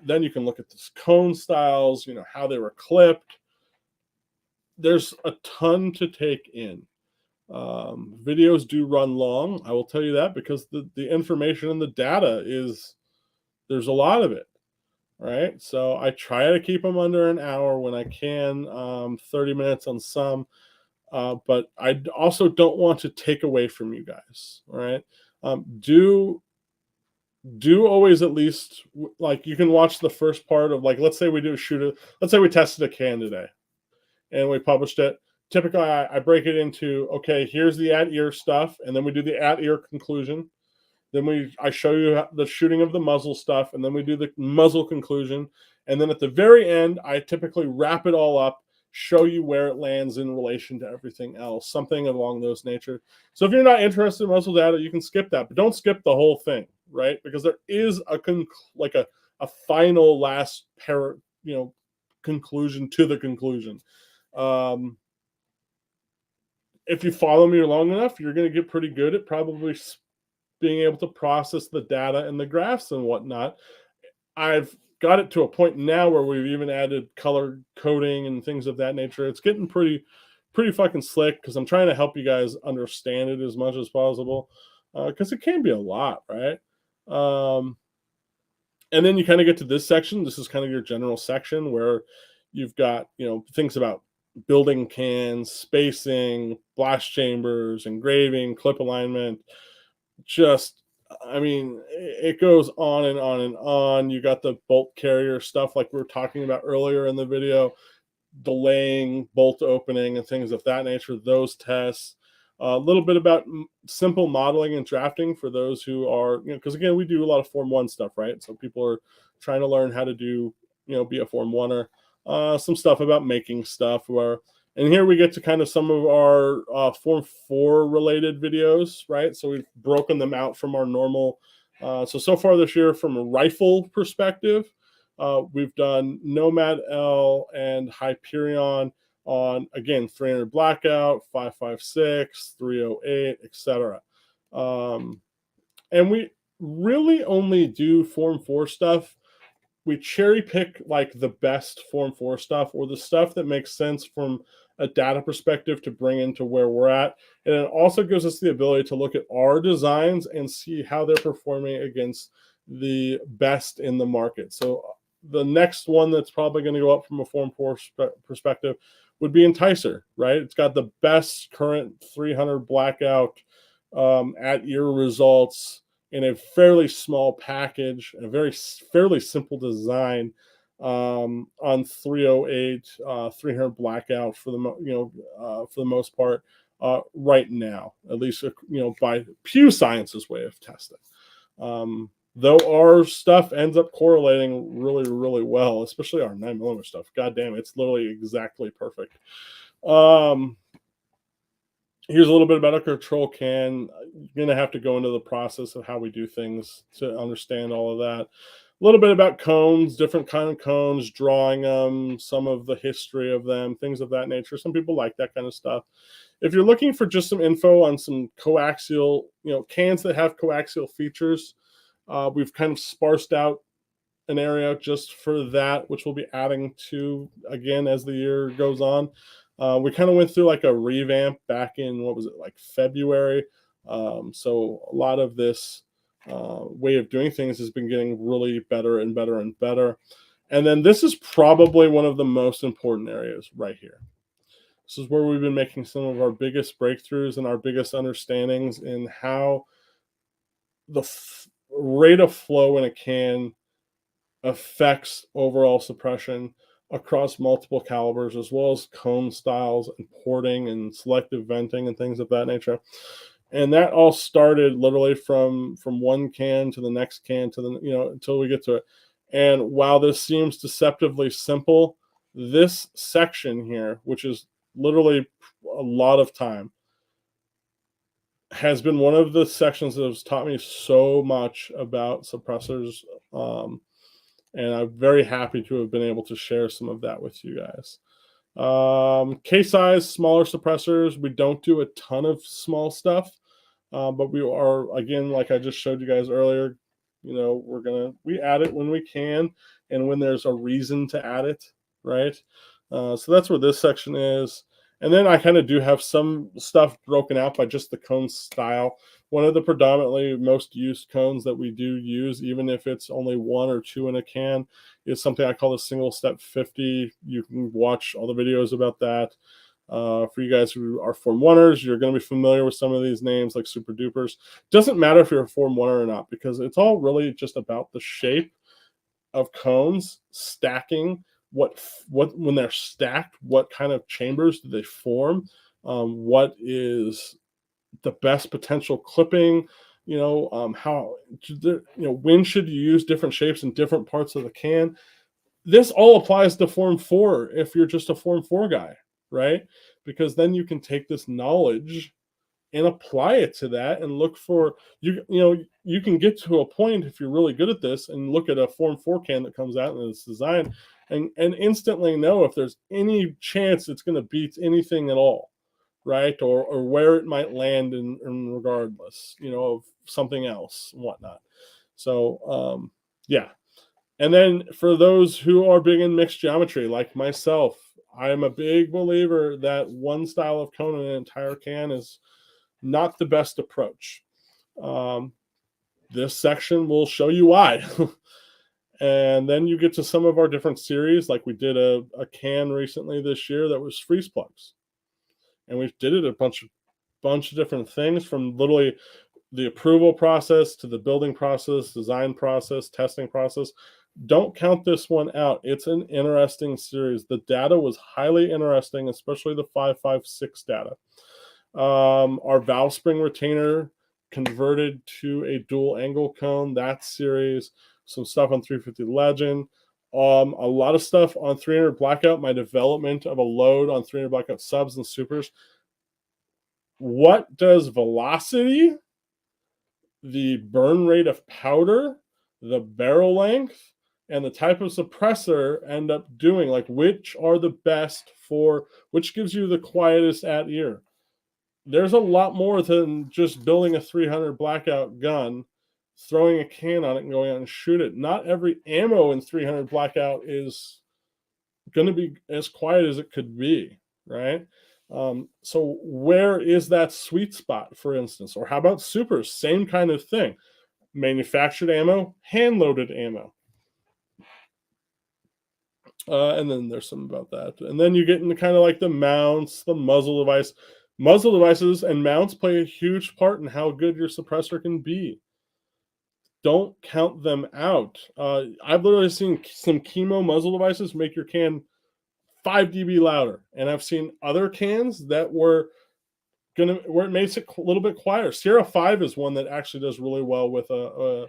Then you can look at the cone styles, how they were clipped. there's a ton to take in. Videos do run long. I will tell you that because the information and the data is there's a lot of it, right? So I try to keep them under an hour when I can, 30 minutes on some, but I also don't want to take away from you guys, all right? Do always at least like you can watch the first part of like let's say we do a shoot a let's say we tested a can today and we published it. Typically, I break it into okay, here's the at ear stuff, and then we do the at ear conclusion. Then I show you the shooting of the muzzle stuff, and then we do the muzzle conclusion, and then at the very end, I typically wrap it all up, show you where it lands in relation to everything else, something along those nature. So if you're not interested in muzzle data, you can skip that, but don't skip the whole thing, right? Because there is like a final last conclusion to the conclusion. If you follow me long enough, you're going to get pretty good at probably being able to process the data and the graphs and whatnot. I've got it to a point now where we've even added color coding and things of that nature. It's getting pretty fucking slick because I'm trying to help you guys understand it as much as possible because it can be a lot, right? And then you kind of get to this section. This is kind of your general section where you've got, things about building cans, spacing, blast chambers, engraving, clip alignment. Just, I mean, it goes on and on and on. You got the bolt carrier stuff like we were talking about earlier in the video, delaying bolt opening and things of that nature, those tests. A little bit about simple modeling and drafting for those who are, because again, we do a lot of Form 1 stuff, right? So people are trying to learn how to do, be a Form 1er. Some stuff about making stuff and here we get to kind of some of our Form 4 related videos, right? So we've broken them out from our normal. So far this year, from a rifle perspective, we've done Nomad L and Hyperion on, again, 300 Blackout, 5.56, 308, etc. And we really only do Form 4 stuff. We cherry pick like the best Form 4 stuff or the stuff that makes sense from a data perspective to bring into where we're at. And it also gives us the ability to look at our designs and see how they're performing against the best in the market. So the next one that's probably going to go up from a Form 4 perspective would be Enticer, right? It's got the best current 300 Blackout at ear results in a fairly small package, a fairly simple design on 308, 300 Blackout for the most part right now, at least by Pew Science's way of testing. Though our stuff ends up correlating really, really well, especially our 9mm stuff. God damn, it's literally exactly perfect. Here's a little bit about a control can. You're going to have to go into the process of how we do things to understand all of that. A little bit about cones, different kind of cones, drawing them, some of the history of them, things of that nature. Some people like that kind of stuff. If you're looking for just some info on some coaxial, cans that have coaxial features, we've kind of sparsed out an area just for that, which we'll be adding to again as the year goes on. We kind of went through like a revamp back in, what was it, like February. So a lot of this way of doing things has been getting really better and better and better. And then this is probably one of the most important areas right here. This is where we've been making some of our biggest breakthroughs and our biggest understandings in how the rate of flow in a can affects overall suppression across multiple calibers, as well as cone styles and porting and selective venting and things of that nature. And that all started literally from one can to the next can to the until we get to it. And while this seems deceptively simple, this section here, which is literally a lot of time, has been one of the sections that has taught me so much about suppressors. And I'm very happy to have been able to share some of that with you guys. Case size, smaller suppressors. We don't do a ton of small stuff, but we are, again, like I just showed you guys earlier, we add it when we can and when there's a reason to add it, right? So that's where this section is. And then I kind of do have some stuff broken out by just the cone style. One of the predominantly most used cones that we do use, even if it's only one or two in a can, is something I call the single step 50. You can watch all the videos about that. For you guys who are Form 1ers, you're going to be familiar with some of these names like Super Dupers. Doesn't matter if you're a Form 1er or not, because it's all really just about the shape of cones stacking. What when they're stacked, what kind of chambers do they form? What is the best potential clipping? How when should you use different shapes in different parts of the can? This all applies to Form 4 if you're just a Form 4 guy, right? Because then you can take this knowledge and apply it to that and look for you can get to a point if you're really good at this and look at a Form 4 can that comes out in its design and instantly know if there's any chance it's going to beat anything at all, right? Or where it might land in regardless, of something else and whatnot. So yeah. And then for those who are big in mixed geometry, like myself, I am a big believer that one style of cone in an entire can is not the best approach. Um, this section will show you why. And then you get to some of our different series, like we did a can recently this year that was freeze plugs. And we did it a bunch of different things, from literally the approval process to the building process, design process, testing process. Don't count this one out. It's an interesting series. The data was highly interesting, especially the 556 data. Our valve spring retainer converted to a dual angle cone, that series. Some stuff on 350 Legend. A lot of stuff on 300 Blackout, my development of a load on 300 Blackout subs and supers. What does velocity, the burn rate of powder, the barrel length, and the type of suppressor end up doing? Like, which are the best for, which gives you the quietest at ear? There's a lot more than just building a 300 Blackout gun, throwing a can on it, and going out and shoot it. Not every ammo in 300 Blackout is going to be as quiet as it could be, right? So where is that sweet spot, for instance? Or how about supers? Same kind of thing. Manufactured ammo, hand-loaded ammo. And then there's some about that. And then you get into kind of like the mounts, the muzzle device. Muzzle devices and mounts play a huge part in how good your suppressor can be. Don't count them out. I've literally seen some chemo muzzle devices make your can 5 dB louder. And I've seen other cans that where it makes it a little bit quieter. Sierra 5 is one that actually does really well with a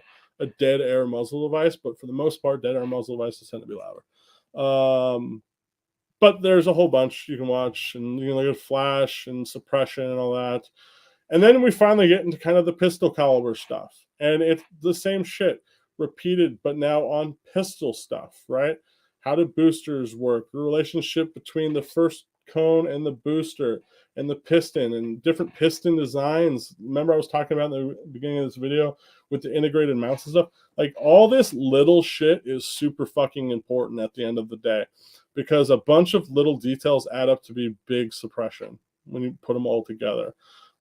dead air muzzle device, but for the most part, dead air muzzle devices tend to be louder. But there's a whole bunch you can watch, and you can look at flash and suppression and all that. And then we finally get into kind of the pistol caliber stuff. And it's the same shit repeated, but now on pistol stuff, right? How do boosters work? The relationship between the first cone and the booster and the piston and different piston designs. Remember I was talking about in the beginning of this video with the integrated mounts and stuff? Like, all this little shit is super fucking important at the end of the day, because a bunch of little details add up to be big suppression when you put them all together.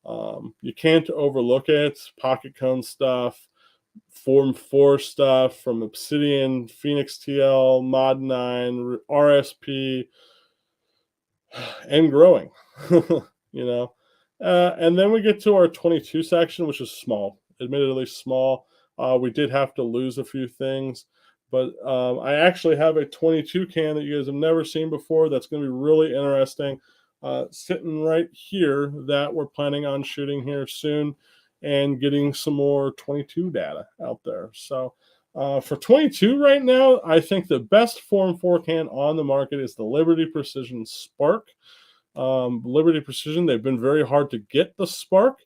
You can't overlook it. Pocket cone stuff, Form 4 stuff from Obsidian, Phoenix TL, Mod 9, RSP, and growing. And then we get to our 22 section, which is small, admittedly small. We did have to lose a few things, but I actually have a 22 can that you guys have never seen before that's going to be really interesting, sitting right here, that we're planning on shooting here soon and getting some more 22 data out there. So for 22 right now, I think the best Form 4 can on the market is the Liberty Precision Spark. Liberty Precision, they've been very hard to get the Spark,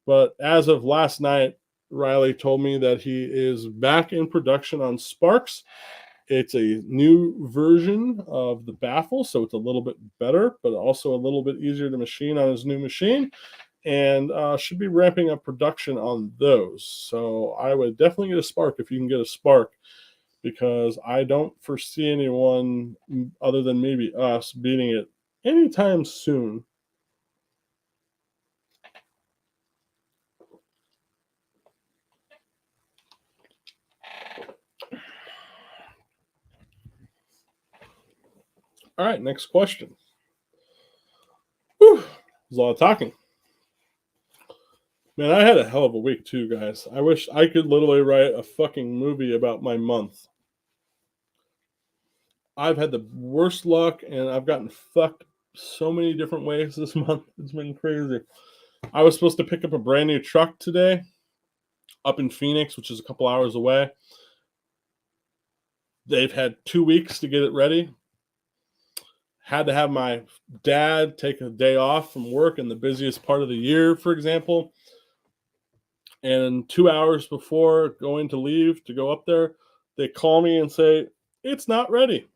but as of last night, Riley told me that he is back in production on Sparks. It's a new version of the baffle, so it's a little bit better, but also a little bit easier to machine on his new machine, and should be ramping up production on those. So I would definitely get a Spark if you can get a Spark, because I don't foresee anyone other than maybe us beating it anytime soon. All right, next question. Whew, there's a lot of talking. Man, I had a hell of a week too, guys. I wish I could literally write a fucking movie about my month. I've had the worst luck and I've gotten fucked so many different ways this month. It's been crazy. I was supposed to pick up a brand new truck today up in Phoenix, which is a couple hours away. They've had 2 weeks to get it ready. Had to have my dad take a day off from work in the busiest part of the year, for example. And 2 hours before going to leave to go up there, they call me and say, it's not ready.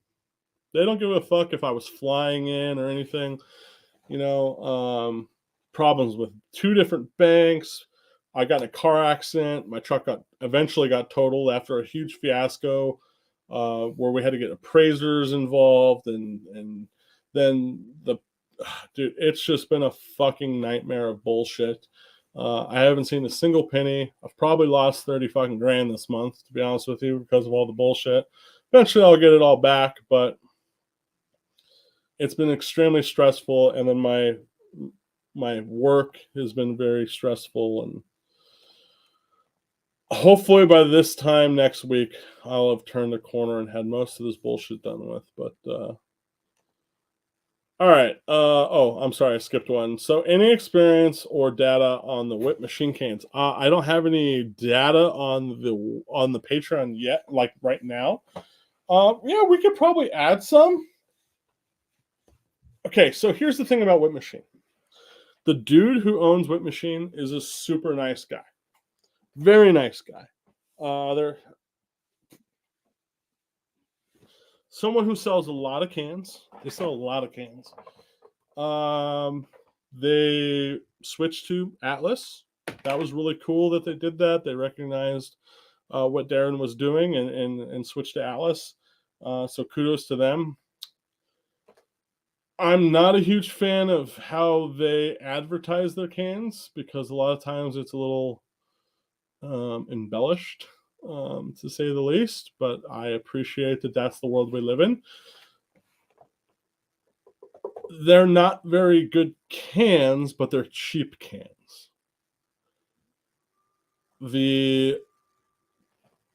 They don't give a fuck if I was flying in or anything. You know, problems with 2 different banks. I got in a car accident. My truck eventually got totaled after a huge fiasco where we had to get appraisers involved, and then dude, it's just been a fucking nightmare of bullshit. I haven't seen a single penny. I've probably lost 30 fucking grand this month, to be honest with you, because of all the bullshit. Eventually, I'll get it all back, but it's been extremely stressful. And then my work has been very stressful, and hopefully by this time next week, I'll have turned the corner and had most of this bullshit done with. But all right. I'm sorry, I skipped one. So, any experience or data on the whip machine cans? I don't have any data on the Patreon yet, like right now. Yeah, we could probably add some. Okay, so here's the thing about Whip Machine. The dude who owns Whip Machine is a super nice guy, very nice guy. They're someone who sells a lot of cans. They sell a lot of cans. They switched to Atlas. That was really cool that they did that. They recognized what Darren was doing and switched to Atlas. So kudos to them. I'm not a huge fan of how they advertise their cans because a lot of times it's a little embellished, to say the least. But I appreciate that that's the world we live in. They're not very good cans, but they're cheap cans. The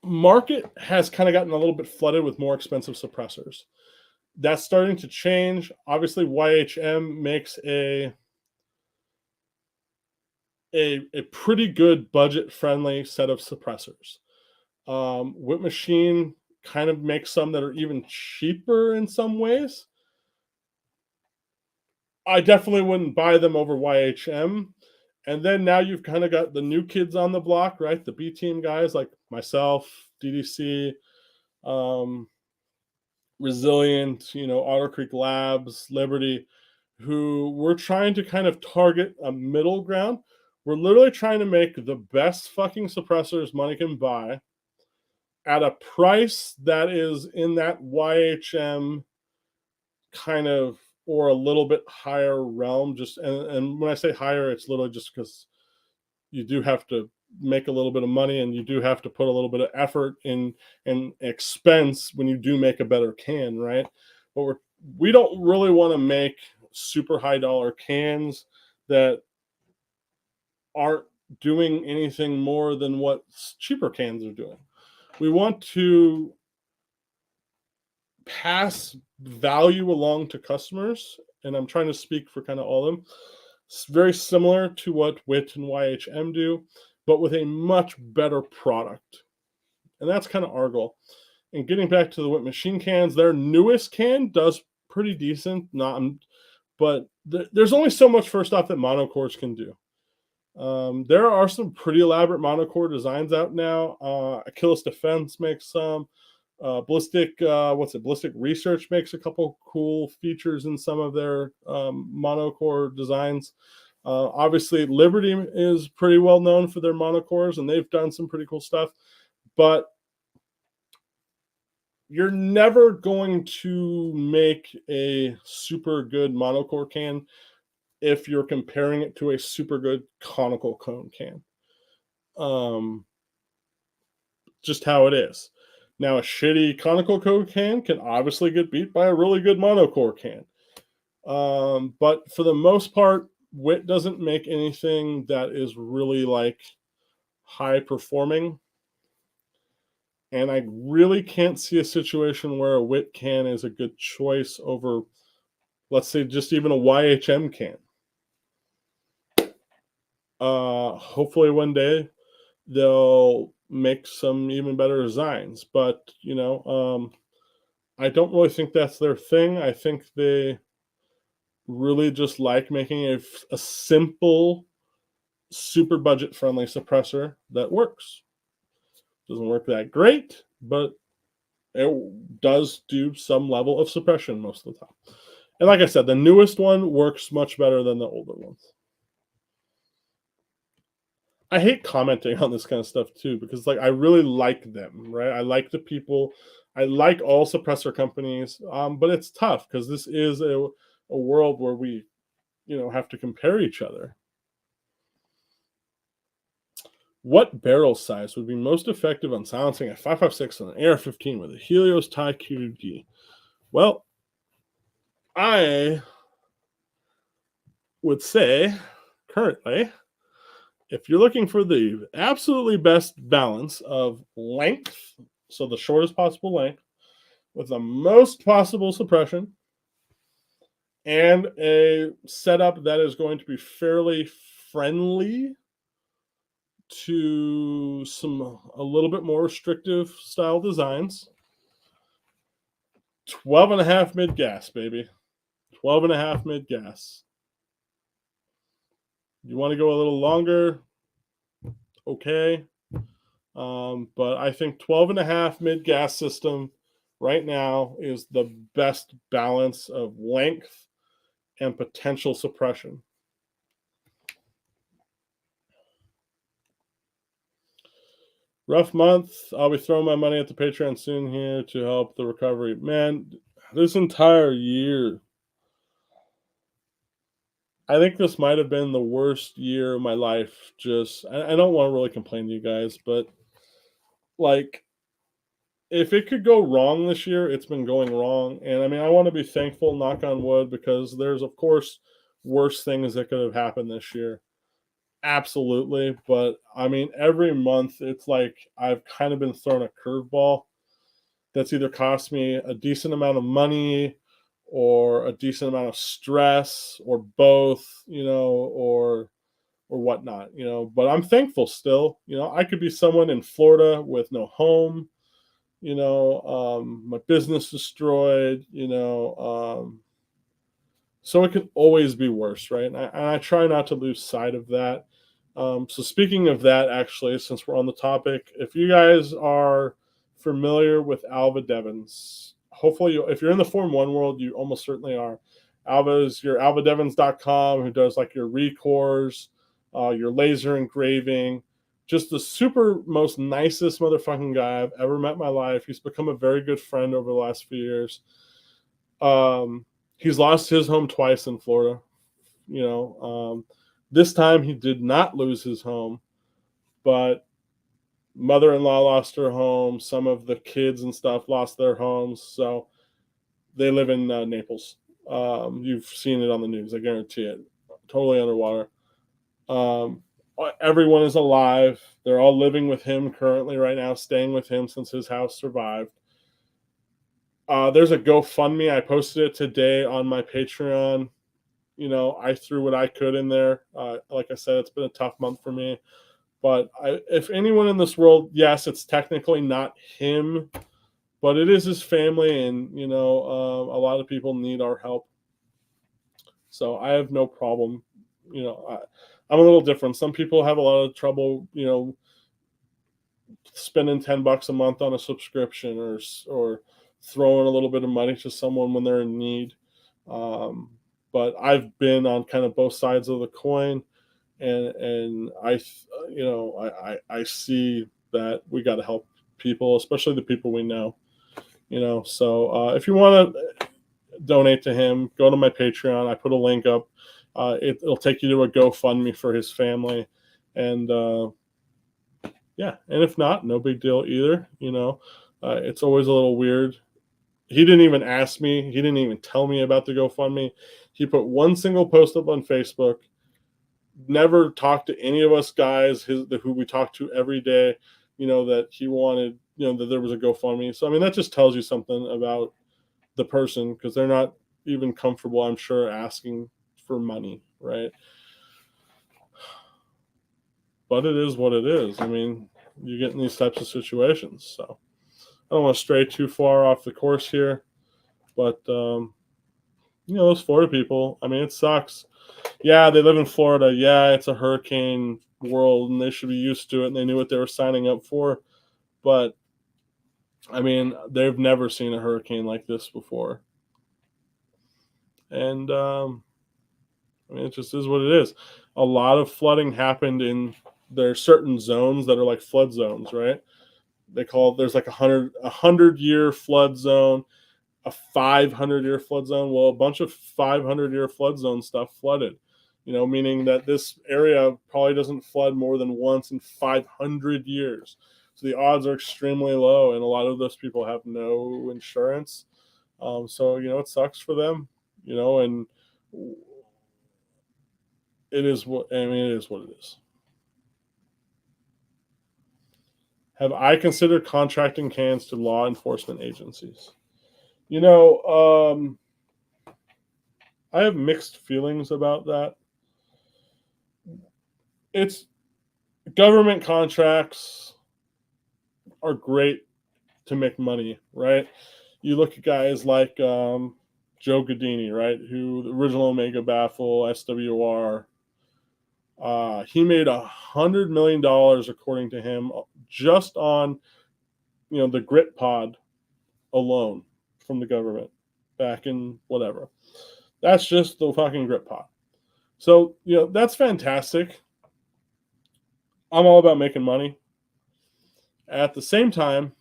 market has kind of gotten a little bit flooded with more expensive suppressors. That's starting to change. Obviously, YHM makes a pretty good budget-friendly set of suppressors. Whip Machine kind of makes some that are even cheaper in some ways. I definitely wouldn't buy them over YHM. And then now you've kind of got the new kids on the block, right? The B team guys like myself, DDC, Resilient, Otter Creek Labs, Liberty, who we're trying to kind of target a middle ground. We're literally trying to make the best fucking suppressors money can buy at a price that is in that YHM kind of or a little bit higher realm. And when I say higher, it's literally just because you do have to make a little bit of money and you do have to put a little bit of effort in and expense when you do make a better can, right? But we don't really want to make super high dollar cans that aren't doing anything more than what cheaper cans are doing. We want to pass value along to customers, and I'm trying to speak for kind of all of them. It's very similar to what WIT and YHM do, but with a much better product. And that's kind of our goal. And getting back to the Whip Machine cans, their newest can does pretty decent. But there's only so much, first off, that monocores can do. There are some pretty elaborate monocore designs out now. Achilles Defense makes some. Ballistic Research makes a couple cool features in some of their monocore designs. Obviously, Liberty is pretty well known for their monocores, and they've done some pretty cool stuff. But you're never going to make a super good monocore can if you're comparing it to a super good conical cone can. Just how it is. Now, a shitty conical core can obviously get beat by a really good monocore can. But for the most part, wit doesn't make anything that is really like high performing. And I really can't see a situation where a wit can is a good choice over, let's say, just even a YHM can. Hopefully one day they'll make some even better designs, but I don't really think that's their thing. I think they really just like making a simple, super budget friendly suppressor that works. Doesn't work that great, but it does do some level of suppression most of the time. And like I said, the newest one works much better than the older ones. I hate commenting on this kind of stuff too, because like I really like them, right? I like the people. I like all suppressor companies, but it's tough because this is a world where we, have to compare each other. What barrel size would be most effective on silencing a 5.56 and an AR-15 with a Helios Tie QD? Well, I would say currently, if you're looking for the absolutely best balance of length, so the shortest possible length, with the most possible suppression, and a setup that is going to be fairly friendly to a little bit more restrictive style designs, 12 and a half mid gas, baby. 12 and a half mid gas. You want to go a little longer? Okay. But I think 12 and a half mid gas system right now is the best balance of length and potential suppression. Rough month. I'll be throwing my money at the Patreon soon here to help the recovery. Man, this entire year, I think this might have been the worst year of my life. I don't want to really complain to you guys, but like, if it could go wrong this year, it's been going wrong. And I mean, I want to be thankful, knock on wood, because there's, of course, worse things that could have happened this year. Absolutely. But I mean, every month, it's like I've kind of been thrown a curveball that's either cost me a decent amount of money or a decent amount of stress or both, or whatnot, but I'm thankful still. I could be someone in Florida with no home, my business destroyed, so it could always be worse, right? And I try not to lose sight of that. So speaking of that, actually, since we're on the topic, if you guys are familiar with Alva Devins, hopefully, if you're in the Form 1 world, you almost certainly are. Alva is your alvadevins.com, who does like your recores, your laser engraving. Just the super most nicest motherfucking guy I've ever met in my life. He's become a very good friend over the last few years. He's lost his home twice in Florida. This time he did not lose his home, but mother-in-law lost her home. Some of the kids and stuff lost their homes. So they live in Naples. You've seen it on the news. I guarantee it. Totally underwater. Everyone is alive. They're all living with him currently right now, staying with him since his house survived. There's a GoFundMe. I posted it today on my Patreon. I threw what I could in there. Like I said, it's been a tough month for me. But if anyone in this world, yes, it's technically not him, but it is his family, and a lot of people need our help. So I have no problem. I'm a little different. Some people have a lot of trouble, spending $10 a month on a subscription or throwing a little bit of money to someone when they're in need. But I've been on kind of both sides of the coin, and I see that we got to help people, especially the people we know. So if you want to donate to him, go to my Patreon. I put a link up. It'll take you to a GoFundMe for his family, and yeah, and if not, no big deal either. It's always a little weird. He didn't even ask me. He didn't even tell me about the GoFundMe. He put one single post up on Facebook. Never talked to any of us guys who we talked to every day. That he wanted. That there was a GoFundMe. So I mean, that just tells you something about the person, because they're not even comfortable, I'm sure, asking for money, right? But it is what it is. I mean, you get in these types of situations. So I don't want to stray too far off the course here, but those Florida people, I mean, it sucks. Yeah, they live in Florida. Yeah, it's a hurricane world, and they should be used to it, and they knew what they were signing up for. But I mean, they've never seen a hurricane like this before. And I mean, it just is what it is. A lot of flooding happened in there's certain zones that are like flood zones, right? There's like 100-year flood zone, a 500-year flood zone. Well, a bunch of 500-year flood zone stuff flooded, meaning that this area probably doesn't flood more than once in 500 years. So the odds are extremely low, and a lot of those people have no insurance. So, it sucks for them, and it is what it is. Have I considered contracting cans to law enforcement agencies? I have mixed feelings about that. It's government contracts are great to make money, right? You look at guys like Joe Godini, right? Who the original Omega Baffle, SWR. He made $100 million, according to him, just on the grit pod alone from the government back in whatever. That's just the fucking grit pod. So that's fantastic. I'm all about making money. At the same time,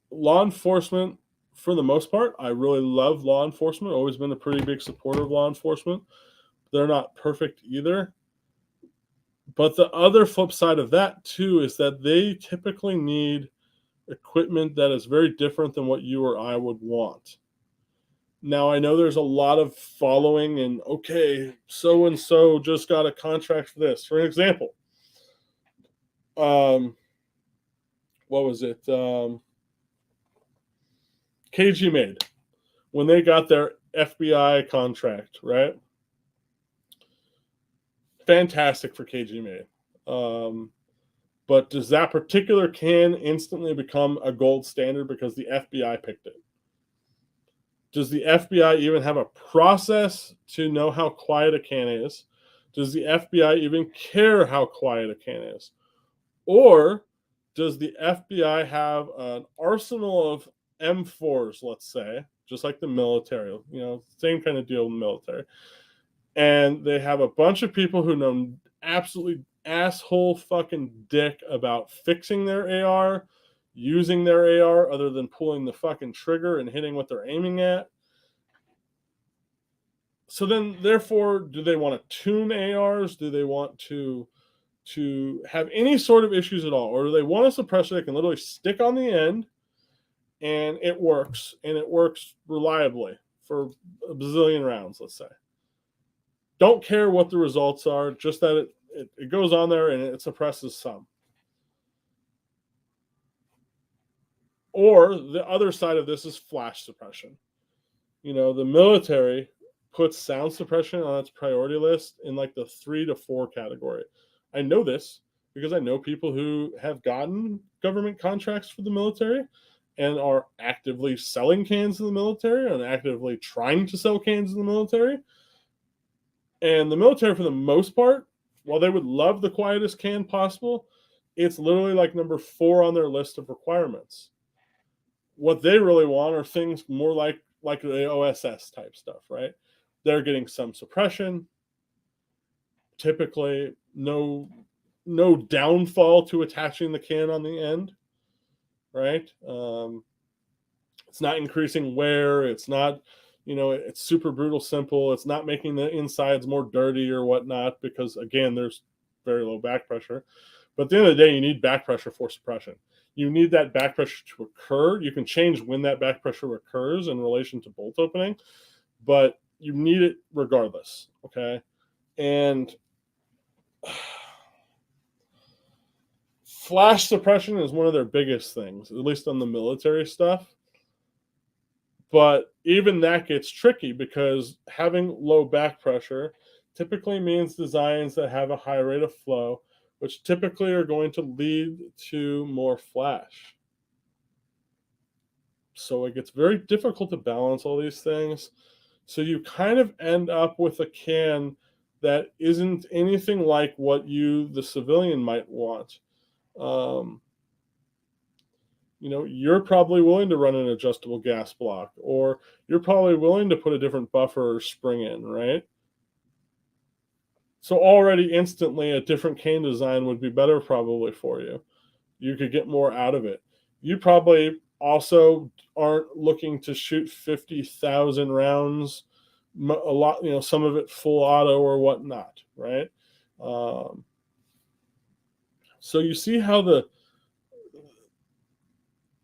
law enforcement, for the most part, I really love law enforcement. Always been a pretty big supporter of law enforcement. They're not perfect either. But the other flip side of that, too, is that they typically need equipment that is very different than what you or I would want. Now, I know there's a lot of following and, okay, so-and-so just got a contract for this. For an example, what was it? KG Made, when they got their FBI contract, right? Fantastic for KG Made. But does that particular can instantly become a gold standard because the FBI picked it? Does the FBI even have a process to know how quiet a can is? Does the FBI even care how quiet a can is? Or does the FBI have an arsenal of M4s, let's say, just like the military, same kind of deal in the military. And they have a bunch of people who know absolutely asshole fucking dick about fixing their AR, using their AR other than pulling the fucking trigger and hitting what they're aiming at. So then, therefore, do they want to tune ARs? Do they want to have any sort of issues at all? Or do they want a suppressor that can literally stick on the end and it works reliably for a bazillion rounds, let's say? Don't care what the results are, just that it goes on there and it suppresses some. Or the other side of this is flash suppression. The military puts sound suppression on its priority list in like the 3 to 4 category. I know this because I know people who have gotten government contracts for the military and are actively selling cans in the military and actively trying to sell cans in the military. And the military, for the most part, while they would love the quietest can possible, it's literally like number 4 on their list of requirements. What they really want are things more like the OSS type stuff, right? They're getting some suppression, typically no downfall to attaching the can on the end, right? It's not increasing wear. It's not, it's super brutal simple. It's not making the insides more dirty or whatnot because, again, there's very low back pressure. But at the end of the day, you need back pressure for suppression. You need that back pressure to occur. You can change when that back pressure occurs in relation to bolt opening, but you need it regardless, okay? And flash suppression is one of their biggest things, at least on the military stuff. But even that gets tricky because having low back pressure typically means designs that have a high rate of flow, which typically are going to lead to more flash. So it gets very difficult to balance all these things. So you kind of end up with a can that isn't anything like what you, the civilian, might want. You're probably willing to run an adjustable gas block, or you're probably willing to put a different buffer or spring in, right? So already instantly a different cane design would be better probably for you. You could get more out of it. You probably also aren't looking to shoot 50,000 rounds, a lot, some of it full auto or whatnot, right? So you see how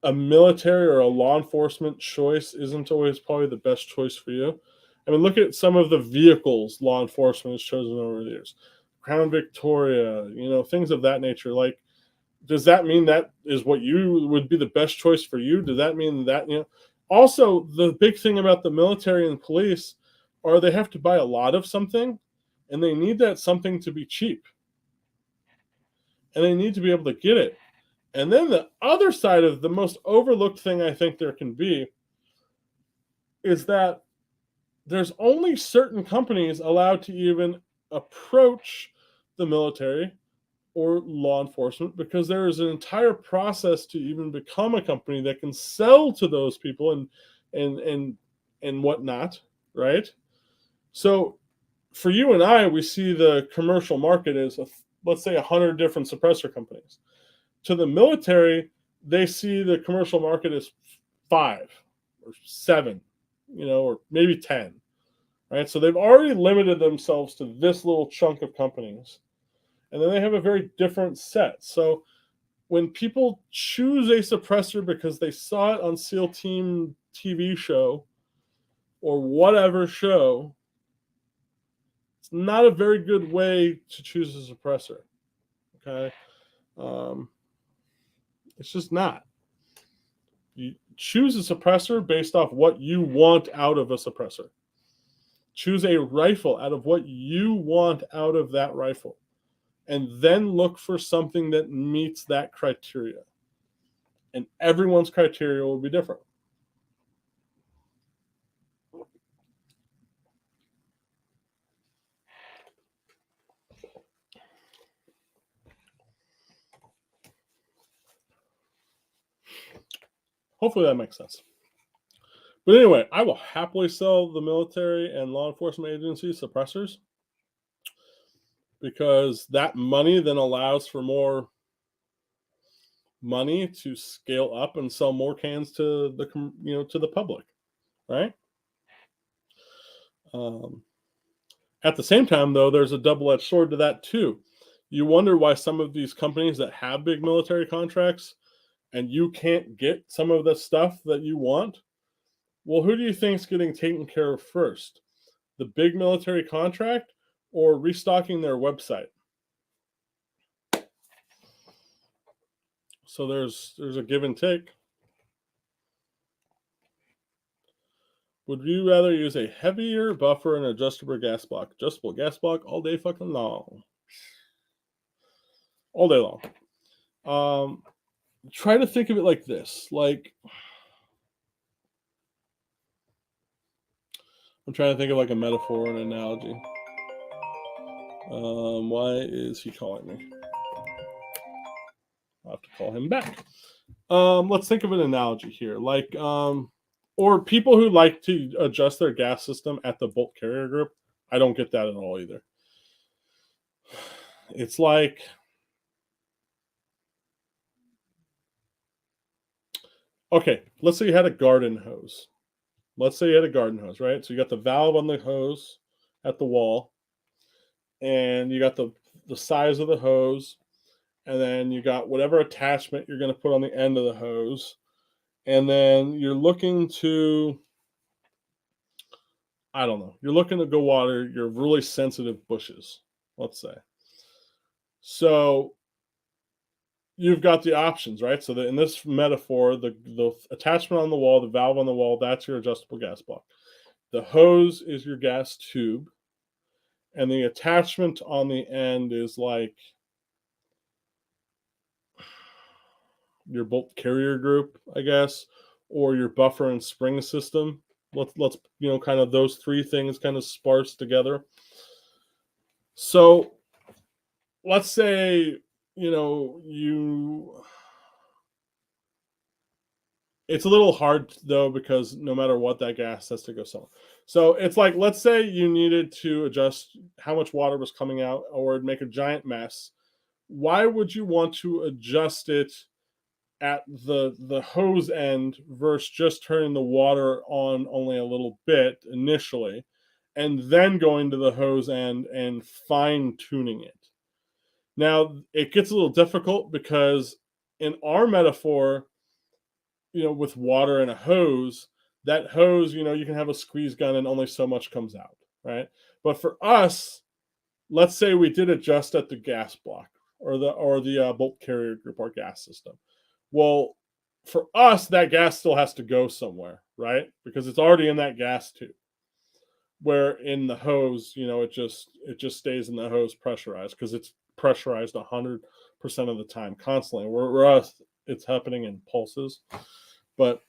a military or a law enforcement choice isn't always probably the best choice for you. I mean, look at some of the vehicles law enforcement has chosen over the years. Crown Victoria, things of that nature. Like, does that mean that is what you would be the best choice for you? Does that mean that, Also, the big thing about the military and police are they have to buy a lot of something, and they need that something to be cheap. And they need to be able to get it. And then the other side of the most overlooked thing I think there can be is that there's only certain companies allowed to even approach the military or law enforcement because there is an entire process to even become a company that can sell to those people and whatnot, right? So for you and I, we see the commercial market as let's say 100 different suppressor companies. To the military, they see the commercial market as 5 or 7, or maybe 10, right? So they've already limited themselves to this little chunk of companies. And then they have a very different set. So when people choose a suppressor because they saw it on SEAL Team TV show or whatever show, it's not a very good way to choose a suppressor, okay? It's just not. You choose a suppressor based off what you want out of a suppressor. Choose a rifle out of what you want out of that rifle. And then look for something that meets that criteria. And everyone's criteria will be different. Hopefully that makes sense. But anyway, I will happily sell the military and law enforcement agencies suppressors because that money then allows for more money to scale up and sell more cans to the public, right? At the same time, though, there's a double-edged sword to that too. You wonder why some of these companies that have big military contracts and you can't get some of the stuff that you want. Well, who do you think is getting taken care of first? The big military contract or restocking their website? So there's a give and take. Would you rather use a heavier buffer and adjustable gas block? Adjustable gas block all day fucking long. All day long. Try to think of it like this. Like, I'm trying to think of like a metaphor and an analogy. Why is he calling me? I'll have to call him back. Let's think of an analogy here. Like, or people who like to adjust their gas system at the bolt carrier group. I don't get that at all either. It's like, okay, let's say you had a garden hose. Right? So you got the valve on the hose at the wall, and you got the size of the hose, and then you got whatever attachment you're going to put on the end of the hose, and then you're looking to, I don't know, you're looking to go water your really sensitive bushes, let's say. So you've got the options, right? So in this metaphor, the attachment on the wall, the valve on the wall, that's your adjustable gas block. The hose is your gas tube, and the attachment on the end is like your bolt carrier group, I guess, or your buffer and spring system. Let's kind of those three things kind of sparse together. So let's say you it's a little hard though, because no matter what, that gas has to go somewhere. So it's like, let's say you needed to adjust how much water was coming out or make a giant mess. Why would you want to adjust it at the hose end versus just turning the water on only a little bit initially and then going to the hose end and fine tuning it? Now it gets a little difficult because in our metaphor, with water and a hose, that hose, you can have a squeeze gun and only so much comes out, right? But for us, let's say we did adjust at the gas block or the bolt carrier group or gas system. Well, for us, that gas still has to go somewhere, right? Because it's already in that gas tube. Where in the hose, it just stays in the hose pressurized because it's pressurized 100% of the time, constantly. Where us, it's happening in pulses. But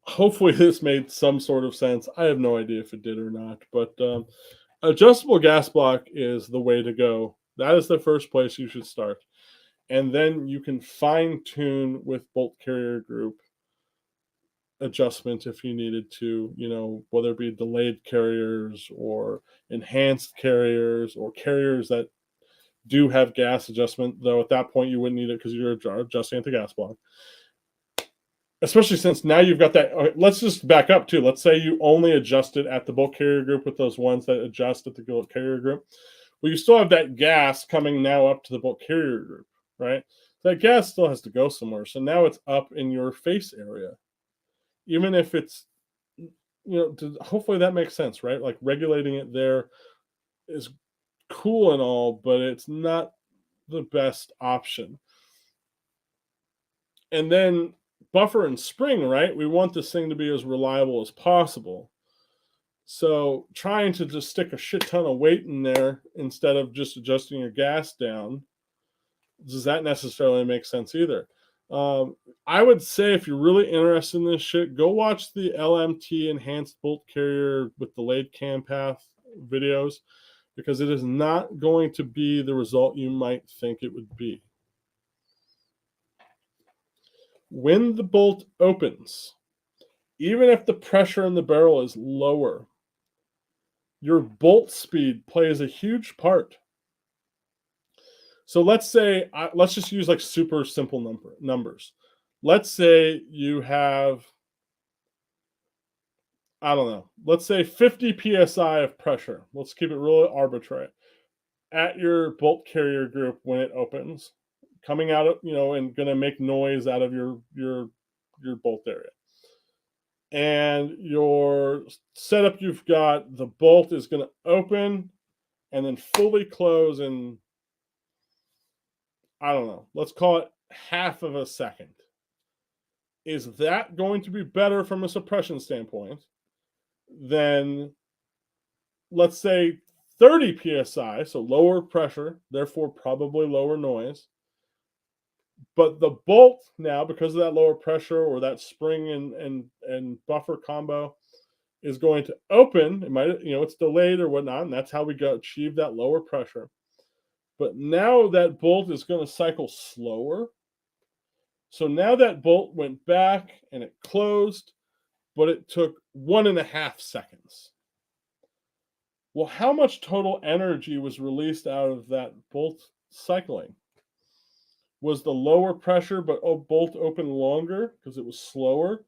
hopefully this made some sort of sense. I have no idea if it did or not, but adjustable gas block is the way to go. That is the first place you should start. And then you can fine tune with bolt carrier group adjustment if you needed to, whether it be delayed carriers or enhanced carriers or carriers that do have gas adjustment, though at that point you wouldn't need it because you're adjusting at the gas block. Especially since now you've got that. Let's just back up too. Let's say you only adjusted at the bulk carrier group with those ones that adjust at the bulk carrier group. Well, you still have that gas coming now up to the bulk carrier group, right? That gas still has to go somewhere. So now it's up in your face area. Even if it's, hopefully that makes sense, right? Like regulating it there is cool and all, but it's not the best option. And then buffer and spring, right? We want this thing to be as reliable as possible. So trying to just stick a shit ton of weight in there instead of just adjusting your gas down, does that necessarily make sense either? I would say if you're really interested in this shit, go watch the LMT enhanced bolt carrier with delayed cam path videos, because it is not going to be the result you might think it would be. When the bolt opens, even if the pressure in the barrel is lower, your bolt speed plays a huge part. So let's just use like super simple numbers. Let's say you have, I don't know, let's say 50 psi of pressure. Let's keep it really arbitrary at your bolt carrier group when it opens, coming out of, and going to make noise out of your bolt area. And your setup, you've got the bolt is going to open and then fully close in, I don't know, let's call it half of a second. Is that going to be better from a suppression standpoint than, let's say, 30 psi, so lower pressure, therefore probably lower noise? But the bolt now, because of that lower pressure or that spring and buffer combo, is going to open. It might, it's delayed or whatnot, and that's how we achieve that lower pressure. But now that bolt is going to cycle slower. So now that bolt went back and it closed, but it took 1.5 seconds. Well, how much total energy was released out of that bolt cycling? Was the lower pressure but bolt open longer because it was slower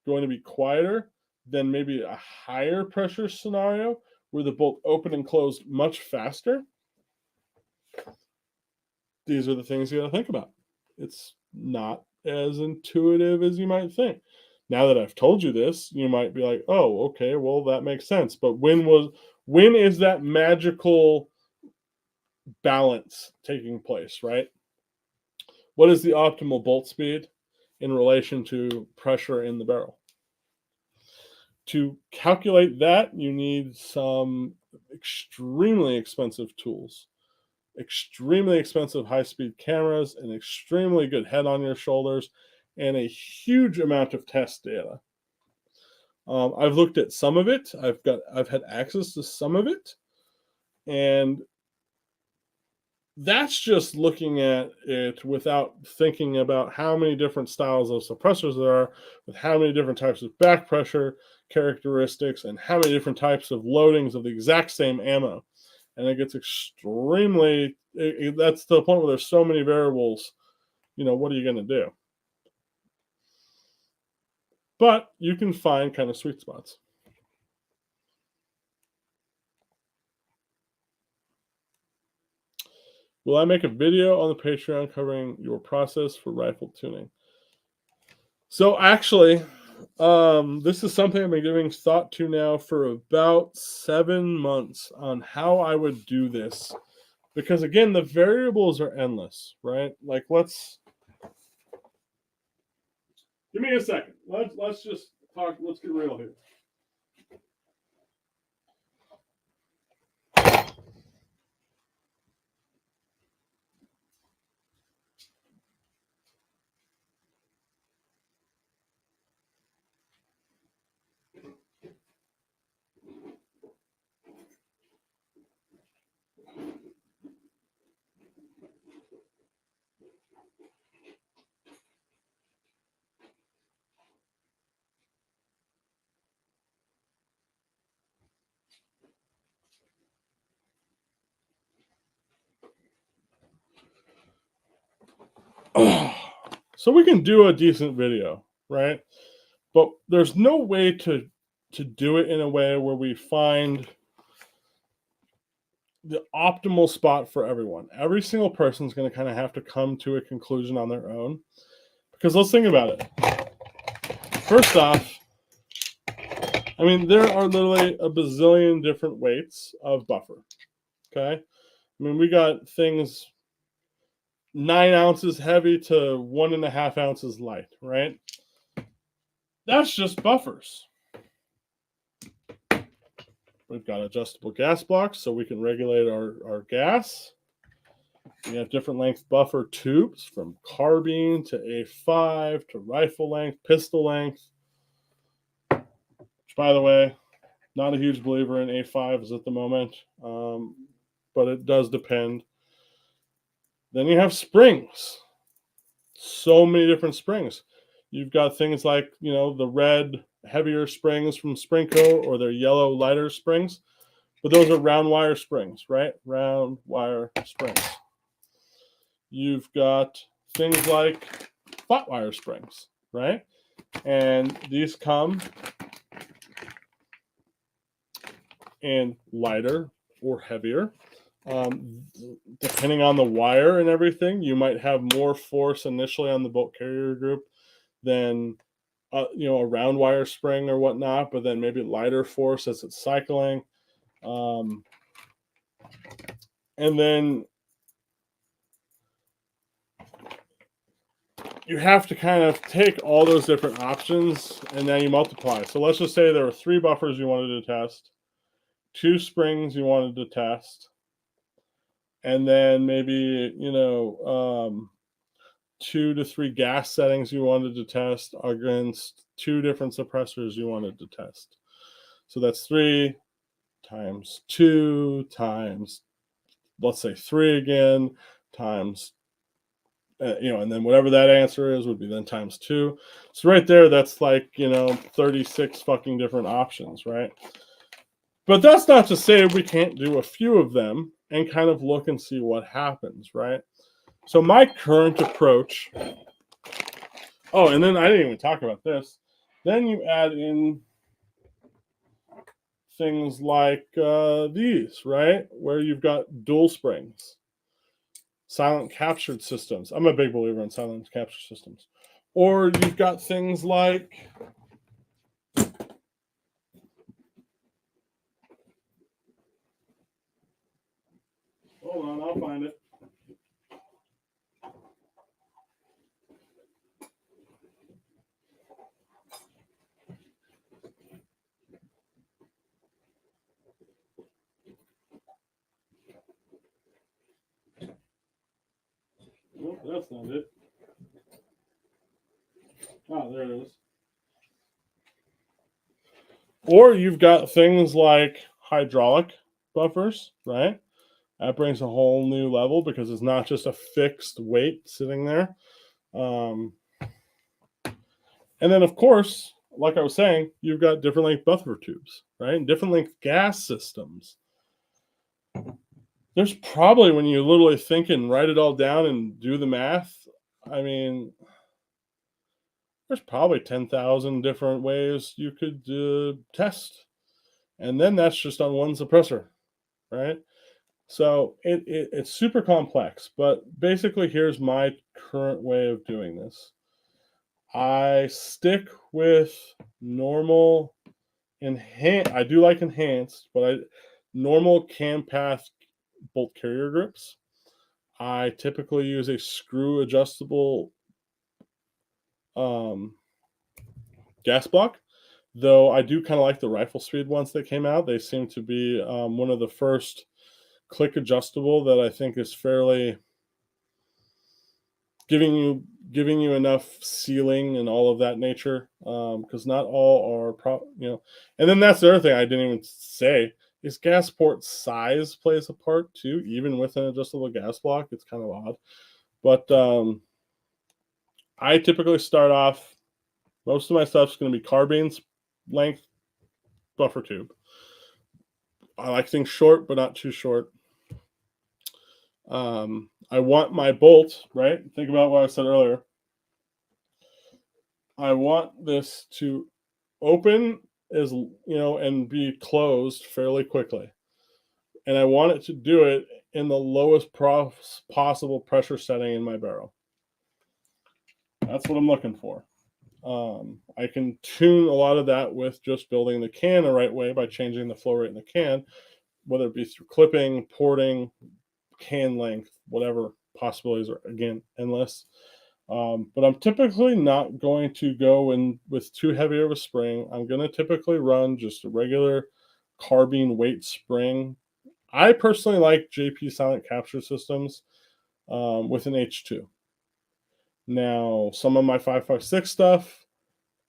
going to be quieter than maybe a higher pressure scenario where the bolt opened and closed much faster? these are the things you got to think about. It's not as intuitive as you might think. Now that I've told you this, you might be like, "Oh, okay, well that makes sense." But when is that magical balance taking place, right? What is the optimal bolt speed in relation to pressure in the barrel? To calculate that, you need some extremely expensive tools, extremely expensive high-speed cameras, an extremely good head on your shoulders, and a huge amount of test data. I've looked at some of it. I've had access to some of it, and that's just looking at it without thinking about how many different styles of suppressors there are, with how many different types of back pressure characteristics, and how many different types of loadings of the exact same ammo. And it gets extremely, that's to the point where there's so many variables, what are you going to do? But you can find kind of sweet spots. Will I make a video on the Patreon covering your process for rifle tuning? So actually, this is something I've been giving thought to now for about 7 months on how I would do this. Because again, the variables are endless, right? Like give me a second. Let's just talk, let's get real here. So we can do a decent video, right? But there's no way to do it in a way where we find the optimal spot for everyone. Every single person is going to kind of have to come to a conclusion on their own. Because let's think about it. First off, I mean, there are literally a bazillion different weights of buffer. Okay. I mean, we got things 9 ounces heavy to 1.5 ounces light, right? That's just buffers. We've got adjustable gas blocks so we can regulate our gas. We have different length buffer tubes from carbine to A5 to rifle length, pistol length. Which, by the way, not a huge believer in A5s at the moment, but it does depend. Then you have springs. So many different springs. You've got things like, the red heavier springs from Springco or their yellow lighter springs. But those are round wire springs, right? Round wire springs. You've got things like flat wire springs, right? And these come in lighter or heavier. Depending on the wire and everything, you might have more force initially on the bolt carrier group than a round wire spring or whatnot, but then maybe lighter force as it's cycling. And then you have to kind of take all those different options and then you multiply. So let's just say there were 3 buffers you wanted to test, 2 springs you wanted to test, and then maybe, 2 to 3 gas settings you wanted to test against 2 different suppressors you wanted to test. So that's 3 times 2 times, let's say 3 again, times, and then whatever that answer is would be then times 2. So right there, that's like, 36 fucking different options, right? But that's not to say we can't do a few of them and kind of look and see what happens, right? So my current approach, and then I didn't even talk about this. Then you add in things like these, right? Where you've got dual springs. silent captured systems. I'm a big believer in silent capture systems. Or you've got things like, hold on, I'll find it. Nope, that's not it. Oh, there it is. Or you've got things like hydraulic buffers, right? That brings a whole new level because it's not just a fixed weight sitting there. And then, of course, like I was saying, you've got different length buffer tubes, right? And different length gas systems. There's probably, when you literally think and write it all down and do the math, I mean, there's probably 10,000 different ways you could test. And then that's just on one suppressor, right? So it's super complex, but basically here's my current way of doing this. I stick with normal I do like enhanced, but normal cam path bolt carrier grips. I typically use a screw adjustable gas block, though I do kind of like the rifle speed ones that came out. They seem to be one of the first click adjustable that I think is fairly giving you enough sealing and all of that nature, because not all are and then that's the other thing I didn't even say is gas port size plays a part too, even with an adjustable gas block. It's kind of odd, but I typically start off, most of my stuff's going to be carbines length buffer tube. I like things short but not too short. I want my bolt, right? Think about what I said earlier. I want this to open and be closed fairly quickly. And I want it to do it in the lowest possible pressure setting in my barrel. That's what I'm looking for. I can tune a lot of that with just building the can the right way by changing the flow rate in the can, whether it be through clipping, porting, can length, whatever possibilities are, again, endless. But I'm typically not going to go in with too heavy of a spring. I'm going to typically run just a regular carbine weight spring. I personally like JP silent capture systems with an H2. Now, some of my 5.56 stuff,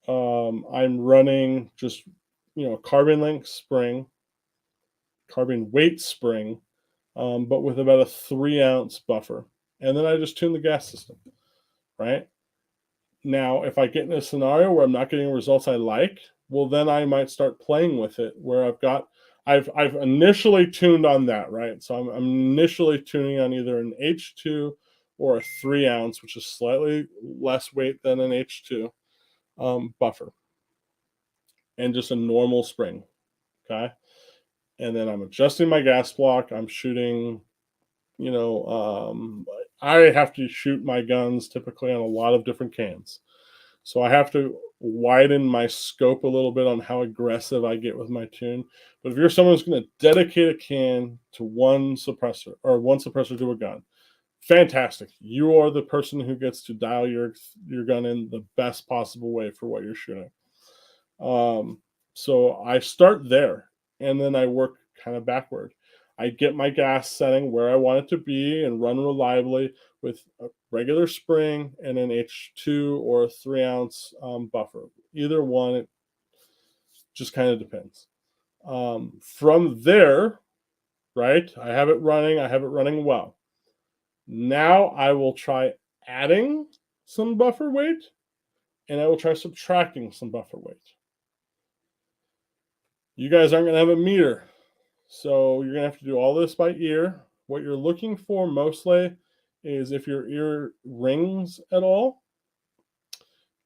I'm running just carbine length spring, carbine weight spring, but with about a 3-ounce buffer, and then I just tune the gas system. Right now, if I get in a scenario where I'm not getting results I like, well, then I might start playing with it. Where I've initially tuned on that, right? So I'm initially tuning on either an H2 or a 3-ounce, which is slightly less weight than an H2 buffer, and just a normal spring. Okay, and then I'm adjusting my gas block. I'm shooting, I have to shoot my guns typically on a lot of different cans. So I have to widen my scope a little bit on how aggressive I get with my tune. But if you're someone who's going to dedicate a can to one suppressor or one suppressor to a gun, fantastic. You are the person who gets to dial your gun in the best possible way for what you're shooting. So I start there, and then I work kind of backward. I get my gas setting where I want it to be and run reliably with a regular spring and an H2 or a 3-ounce buffer. Either one, it just kind of depends. From there, right, I have it running well. Now I will try adding some buffer weight, and I will try subtracting some buffer weight. You guys aren't going to have a meter, so you're going to have to do all this by ear. What you're looking for mostly is if your ear rings at all,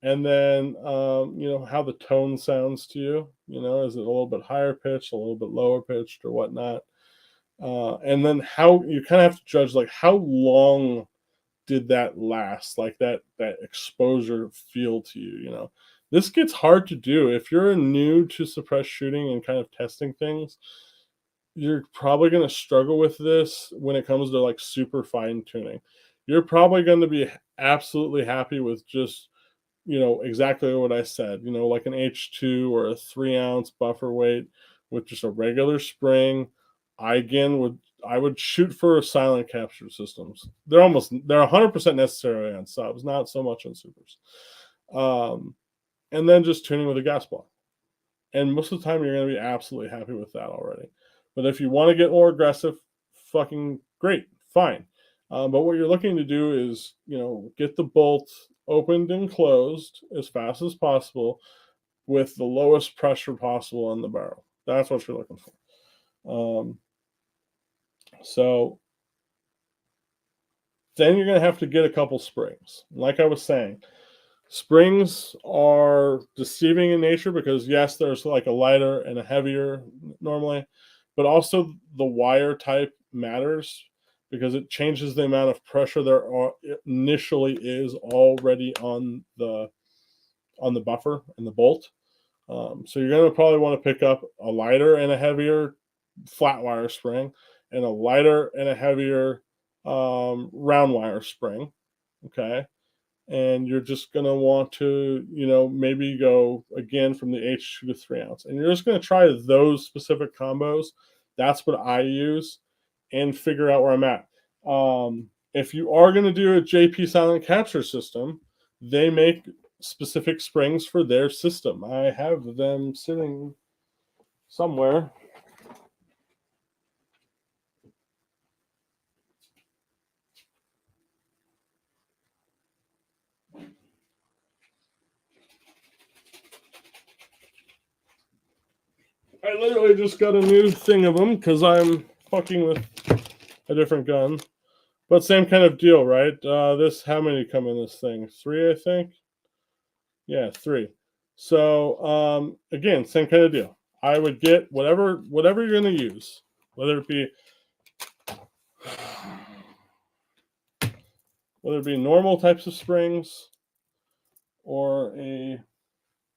and then how the tone sounds to you. Is it a little bit higher pitched, a little bit lower pitched, or whatnot? And then how you kind of have to judge, like, how long did that last, like that exposure feel to you, you know? This gets hard to do if you're new to suppressed shooting and kind of testing things. You're probably going to struggle with this when it comes to like super fine tuning. You're probably going to be absolutely happy with just, you know, exactly what I said, you know, like an H2 or a 3 ounce buffer weight with just a regular spring. I would shoot for silent capture systems. They're 100% necessary on subs, not so much on supers. Um, and then just tuning with a gas block. And most of the time, you're going to be absolutely happy with that already. But if you want to get more aggressive, fucking great, fine. But what you're looking to do is, you know, get the bolt opened and closed as fast as possible with the lowest pressure possible on the barrel. That's what you're looking for. So then you're going to have to get a couple springs. Like I was saying, springs are deceiving in nature because, yes, there's like a lighter and a heavier normally, but also the wire type matters because it changes the amount of pressure there initially is already on the buffer and the bolt. So you're going to probably want to pick up a lighter and a heavier flat wire spring and a lighter and a heavier round wire spring. Okay. And you're just going to want to, you know, maybe go again from the H2 to 3 ounce. And you're just going to try those specific combos. That's what I use and figure out where I'm at. If you are going to do a JP silent capture system, they make specific springs for their system. I have them sitting somewhere. I literally just got a new thing of them because I'm fucking with a different gun. But same kind of deal, right? How many come in this thing? 3, I think. Yeah, 3. So again, same kind of deal. I would get whatever you're going to use, whether it be normal types of springs or I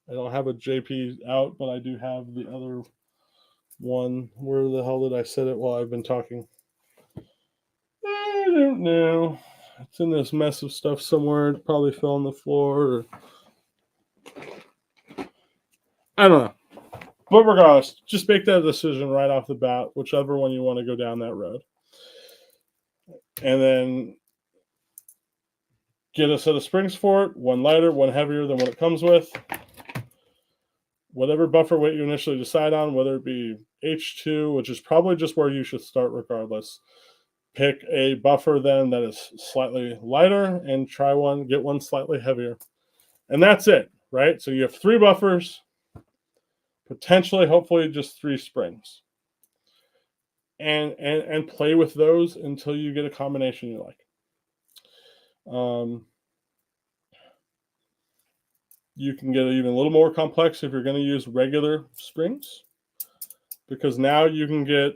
don't have a JP out, but I do have the other one. Where the hell did I set it while I've been talking? I don't know. It's in this mess of stuff somewhere. It probably fell on the floor. Or I don't know. But regardless, just make that decision right off the bat, whichever one you want to go down that road. And then get a set of springs for it, one lighter, one heavier than what it comes with. Whatever buffer weight you initially decide on, whether it be H2, which is probably just where you should start regardless. Pick a buffer then that is slightly lighter and get one slightly heavier. And that's it, right? So you have 3 buffers, potentially, hopefully, just 3 springs. And play with those until you get a combination you like. You can get even a little more complex if you're going to use regular springs, because now you can get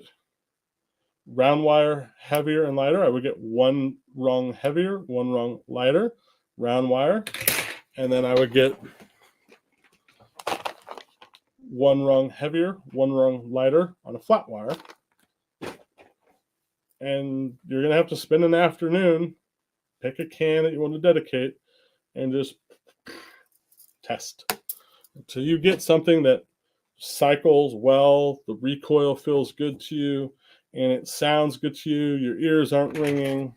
round wire heavier and lighter. I would get 1 rung heavier, 1 rung lighter, round wire, and then I would get 1 rung heavier, 1 rung lighter on a flat wire. And you're going to have to spend an afternoon, pick a can that you want to dedicate, and just test until you get something that cycles well, the recoil feels good to you, and it sounds good to you. Your ears aren't ringing.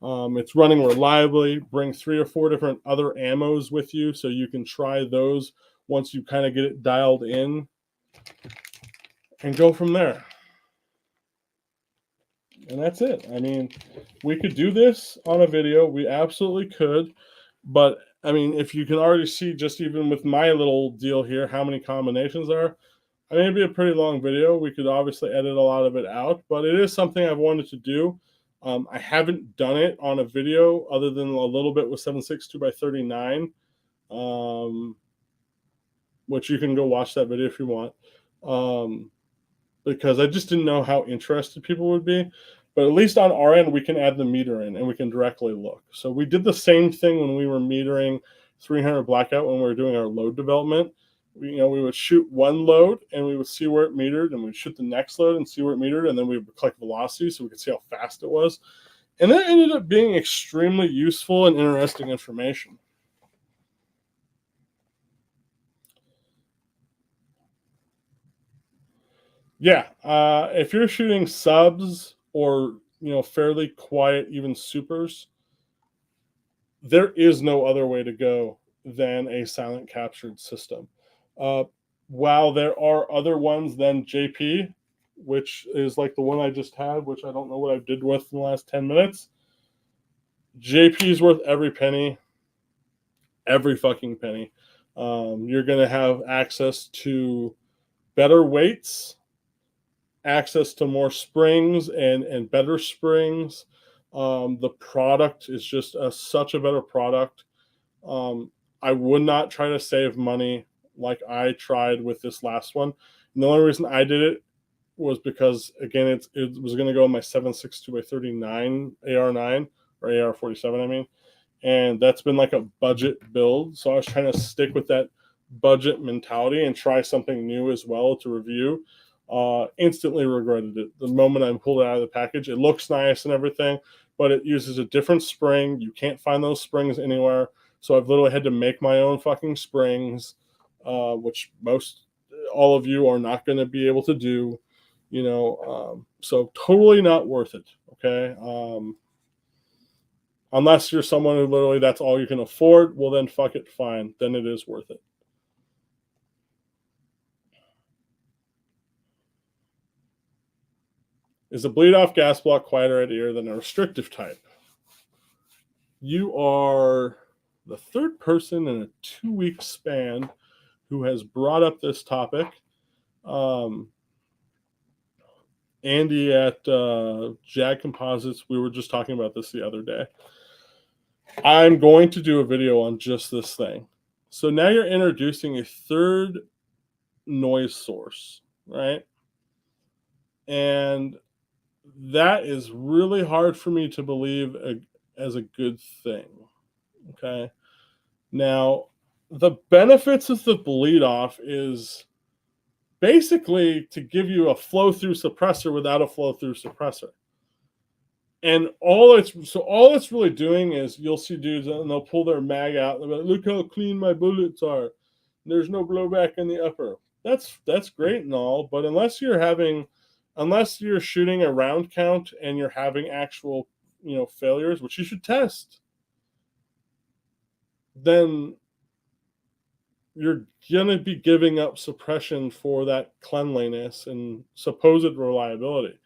It's running reliably. Bring 3 or 4 different other ammos with you so you can try those once you kind of get it dialed in and go from there. And that's it. I mean, we could do this on a video. We absolutely could. But I mean, if you can already see just even with my little deal here, how many combinations there are, I mean, it'd be a pretty long video. We could obviously edit a lot of it out, but it is something I've wanted to do. I haven't done it on a video other than a little bit with 7.62x39, which you can go watch that video if you want. But because I just didn't know how interested people would be. But at least on our end, we can add the meter in and we can directly look. So we did the same thing when we were metering 300 blackout when we were doing our load development. We would shoot one load and we would see where it metered, and we'd shoot the next load and see where it metered, and then we would collect velocity so we could see how fast it was. And that ended up being extremely useful and interesting information. Yeah, if you're shooting subs or fairly quiet, even supers, there is no other way to go than a silent captured system. Uh, while there are other ones than JP, which is like the one I just had, which I don't know what I did with in the last 10 minutes, JP is worth every penny, every fucking penny. You're going to have access to better weights, access to more springs and better springs. The product is just such a better product. I would not try to save money like I tried with this last one. And the only reason I did it was because, again, it was going to go in my 7.62x39 AR9 or AR47, I mean. And that's been like a budget build. So I was trying to stick with that budget mentality and try something new as well to review. Instantly regretted it the moment I pulled it out of the package. It looks nice and everything, but it uses a different spring. You can't find those springs anywhere. So I've literally had to make my own fucking springs, which all of you are not going to be able to do, so totally not worth it. Okay. Unless you're someone who literally that's all you can afford, well then fuck it, fine. Then it is worth it. Is a bleed off gas block quieter at ear than a restrictive type? You are the third person in a 2-week span who has brought up this topic. Andy at Jag Composites, we were just talking about this the other day. I'm going to do a video on just this thing. So now you're introducing a third noise source, right? And that is really hard for me to believe as a good thing. Okay. Now, the benefits of the bleed off is basically to give you a flow through suppressor without a flow through suppressor. And all it's really doing is you'll see dudes and they'll pull their mag out and they'll be like, look how clean my bullets are. There's no blowback in the upper. That's great and all, but unless you're shooting a round count and you're having actual, failures, which you should test, then you're gonna be giving up suppression for that cleanliness and supposed reliability.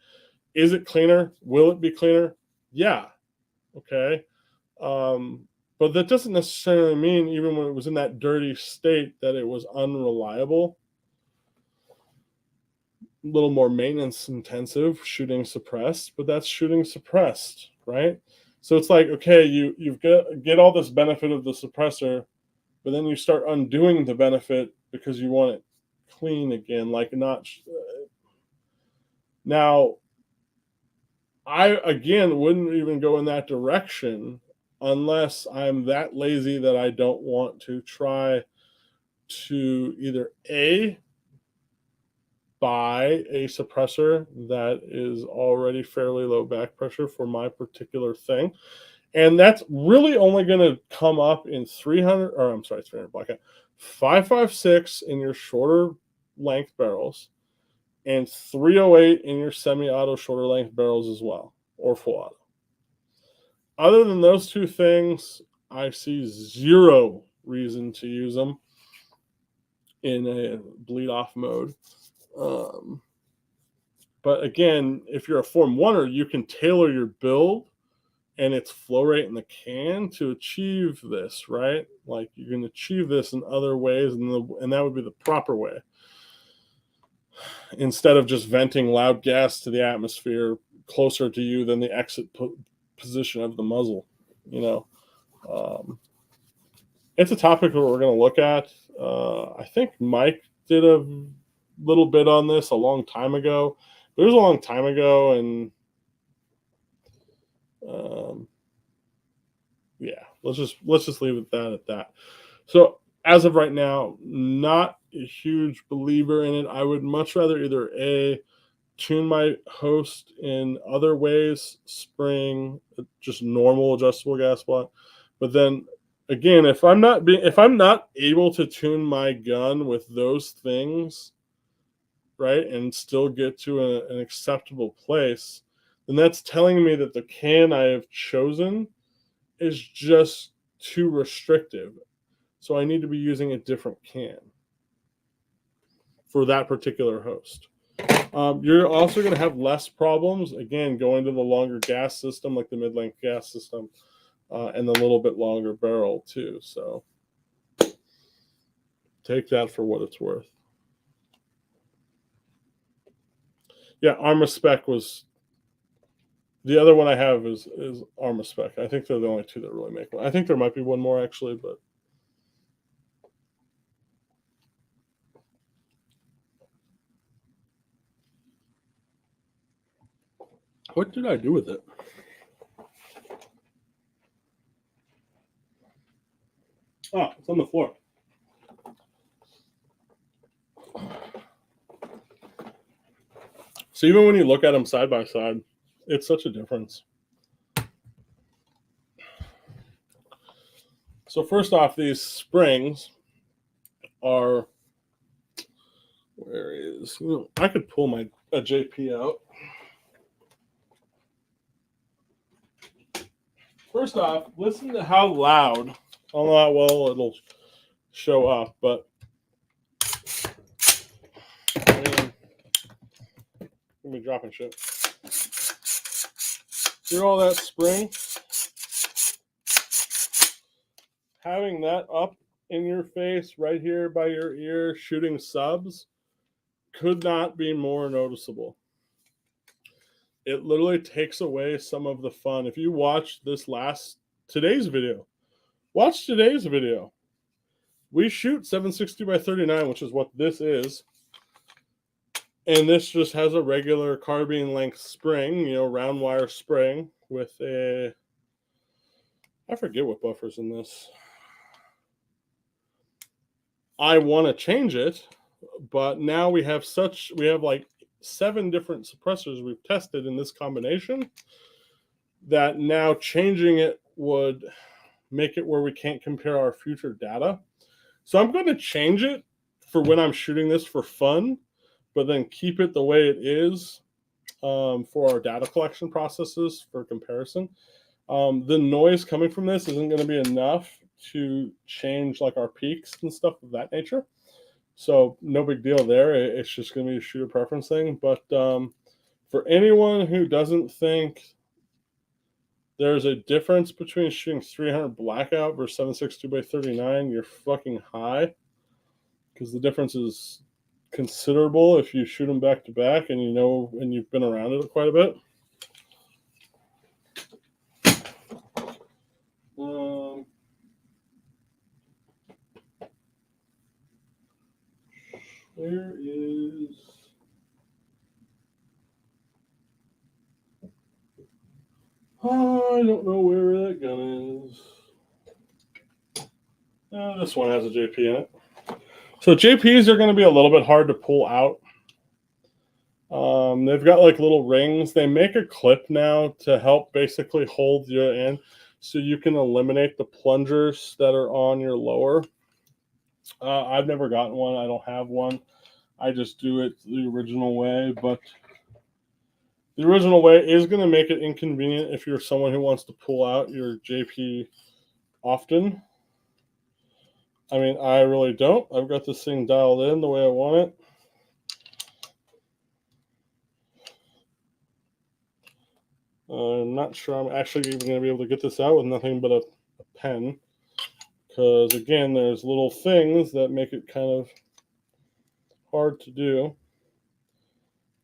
Is it cleaner? Will it be cleaner? Yeah. Okay. But that doesn't necessarily mean, even when it was in that dirty state, that it was unreliable. A little more maintenance intensive shooting suppressed, but that's shooting suppressed, right? So it's like, okay, you've get all this benefit of the suppressor, but then you start undoing the benefit because you want it clean again, like not. Now, I, again, wouldn't even go in that direction unless I'm that lazy that I don't want to try to either buy a suppressor that is already fairly low back pressure for my particular thing. And that's really only going to come up in 300 blackout, 5.56 in your shorter length barrels, and 308 in your semi-auto shorter length barrels as well, or full auto. Other than those two things, I see zero reason to use them in a bleed off mode. But again, if you're a Form 1er, you can tailor your build and its flow rate in the can to achieve this, right? Like you can achieve this in other ways, and that would be the proper way. Instead of just venting loud gas to the atmosphere closer to you than the exit position of the muzzle, it's a topic that we're going to look at. I think Mike did a little bit on this a long time ago. But it was a long time ago, and yeah, let's just leave it at that. So as of right now, not a huge believer in it. I would much rather either tune my host in other ways, spring, just normal adjustable gas block. But then again, if I'm not able to tune my gun with those things, right, and still get to an acceptable place, then that's telling me that the can I have chosen is just too restrictive. So I need to be using a different can for that particular host. You're also going to have less problems, again, going to the longer gas system, like the mid-length gas system, and the little bit longer barrel, too. So take that for what it's worth. Yeah, Arma Spec was... The other one I have is Arma Spec. I think they're the only two that really make one. I think there might be one more, actually, but... What did I do with it? Oh, it's on the floor. So even when you look at them side by side, it's such a difference. So first off, these springs are... Where is... I could pull a JP out. First off, listen to how loud. I don't know how well it'll show up, but I mean, let me dropping shit. Hear all that spring? Having that up in your face, right here by your ear, shooting subs, could not be more noticeable. It literally takes away some of the fun. If you watch today's video, watch today's video. We shoot 760 by 39, which is what this is. And this just has a regular carbine length spring, round wire spring with I forget what buffer's in this. I want to change it, but now we have like 7 different suppressors we've tested in this combination that now changing it would make it where we can't compare our future data. So I'm going to change it for when I'm shooting this for fun, but then keep it the way it is for our data collection processes for comparison. The noise coming from this isn't going to be enough to change like our peaks and stuff of that nature. So no big deal there. It's just going to be a shooter preference thing. But for anyone who doesn't think there's a difference between shooting 300 blackout versus 762 by 39, you're fucking high, because the difference is considerable if you shoot them back to back and you've been around it quite a bit. Where is... I don't know where that gun is. This one has a JP in it. So JPs are going to be a little bit hard to pull out. They've got like little rings. They make a clip now to help basically hold you in, so you can eliminate the plungers that are on your lower. I've never gotten one. I don't have one. I just do it the original way, but the original way is going to make it inconvenient if you're someone who wants to pull out your JP often. I mean, I really don't. I've got this thing dialed in the way I want it. I'm not sure I'm actually even going to be able to get this out with nothing but a pen. Because, again, there's little things that make it kind of hard to do.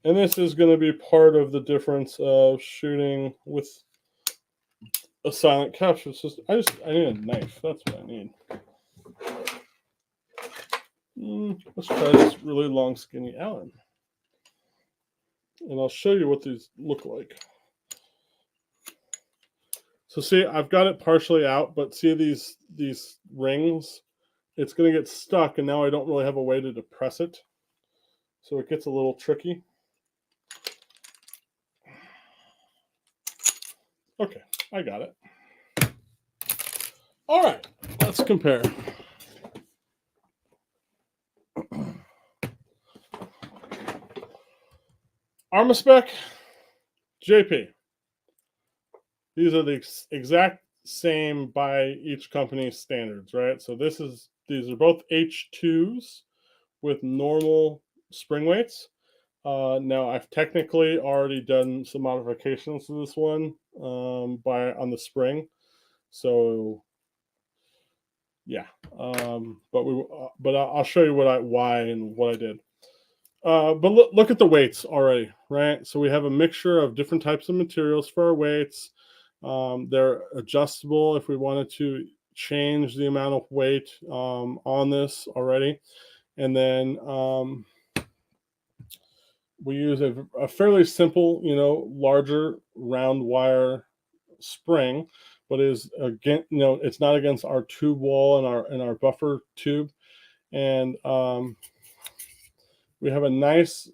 And this is going to be part of the difference of shooting with a silent capture system. I need a knife. That's what I need. Let's try this really long, skinny Allen. And I'll show you what these look like. So see, I've got it partially out, but see these rings? It's going to get stuck, and now I don't really have a way to depress it. So it gets a little tricky. Okay, I got it. All right, let's compare. Armaspec, JP. These are the exact same by each company's standards, right? So these are both H2s with normal spring weights. Now I've technically already done some modifications to this one on the spring, so yeah. But I'll show you why and what I did. But look at the weights already, right? So we have a mixture of different types of materials for our weights. They're adjustable if we wanted to change the amount of weight on this already. And then we use a fairly simple, larger round wire spring, but is again, it's not against our tube wall and our buffer tube. And we have a nice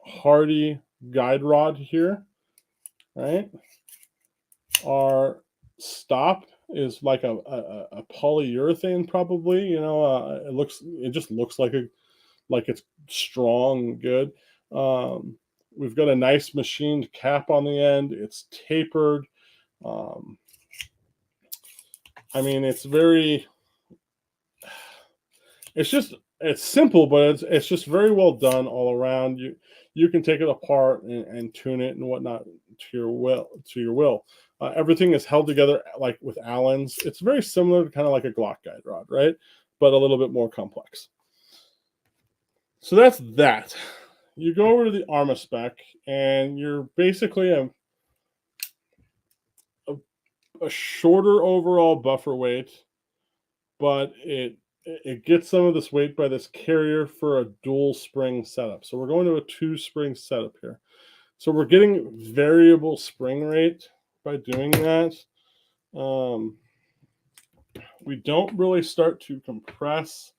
hardy guide rod here, right? Our stop is like a polyurethane, probably. It just looks like it's strong, good. We've got a nice machined cap on the end. It's tapered. I mean, it's simple, but it's just very well done all around. You can take it apart and tune it and whatnot to your will. Everything is held together like with Allens. It's very similar to kind of like a Glock guide rod, right? But a little bit more complex. So that's that. You go over to the Armaspec, and you're basically a shorter overall buffer weight, but it gets some of this weight by this carrier for a dual spring setup. So we're going to a 2-spring setup here. So we're getting variable spring rate by doing that. We don't really start to compress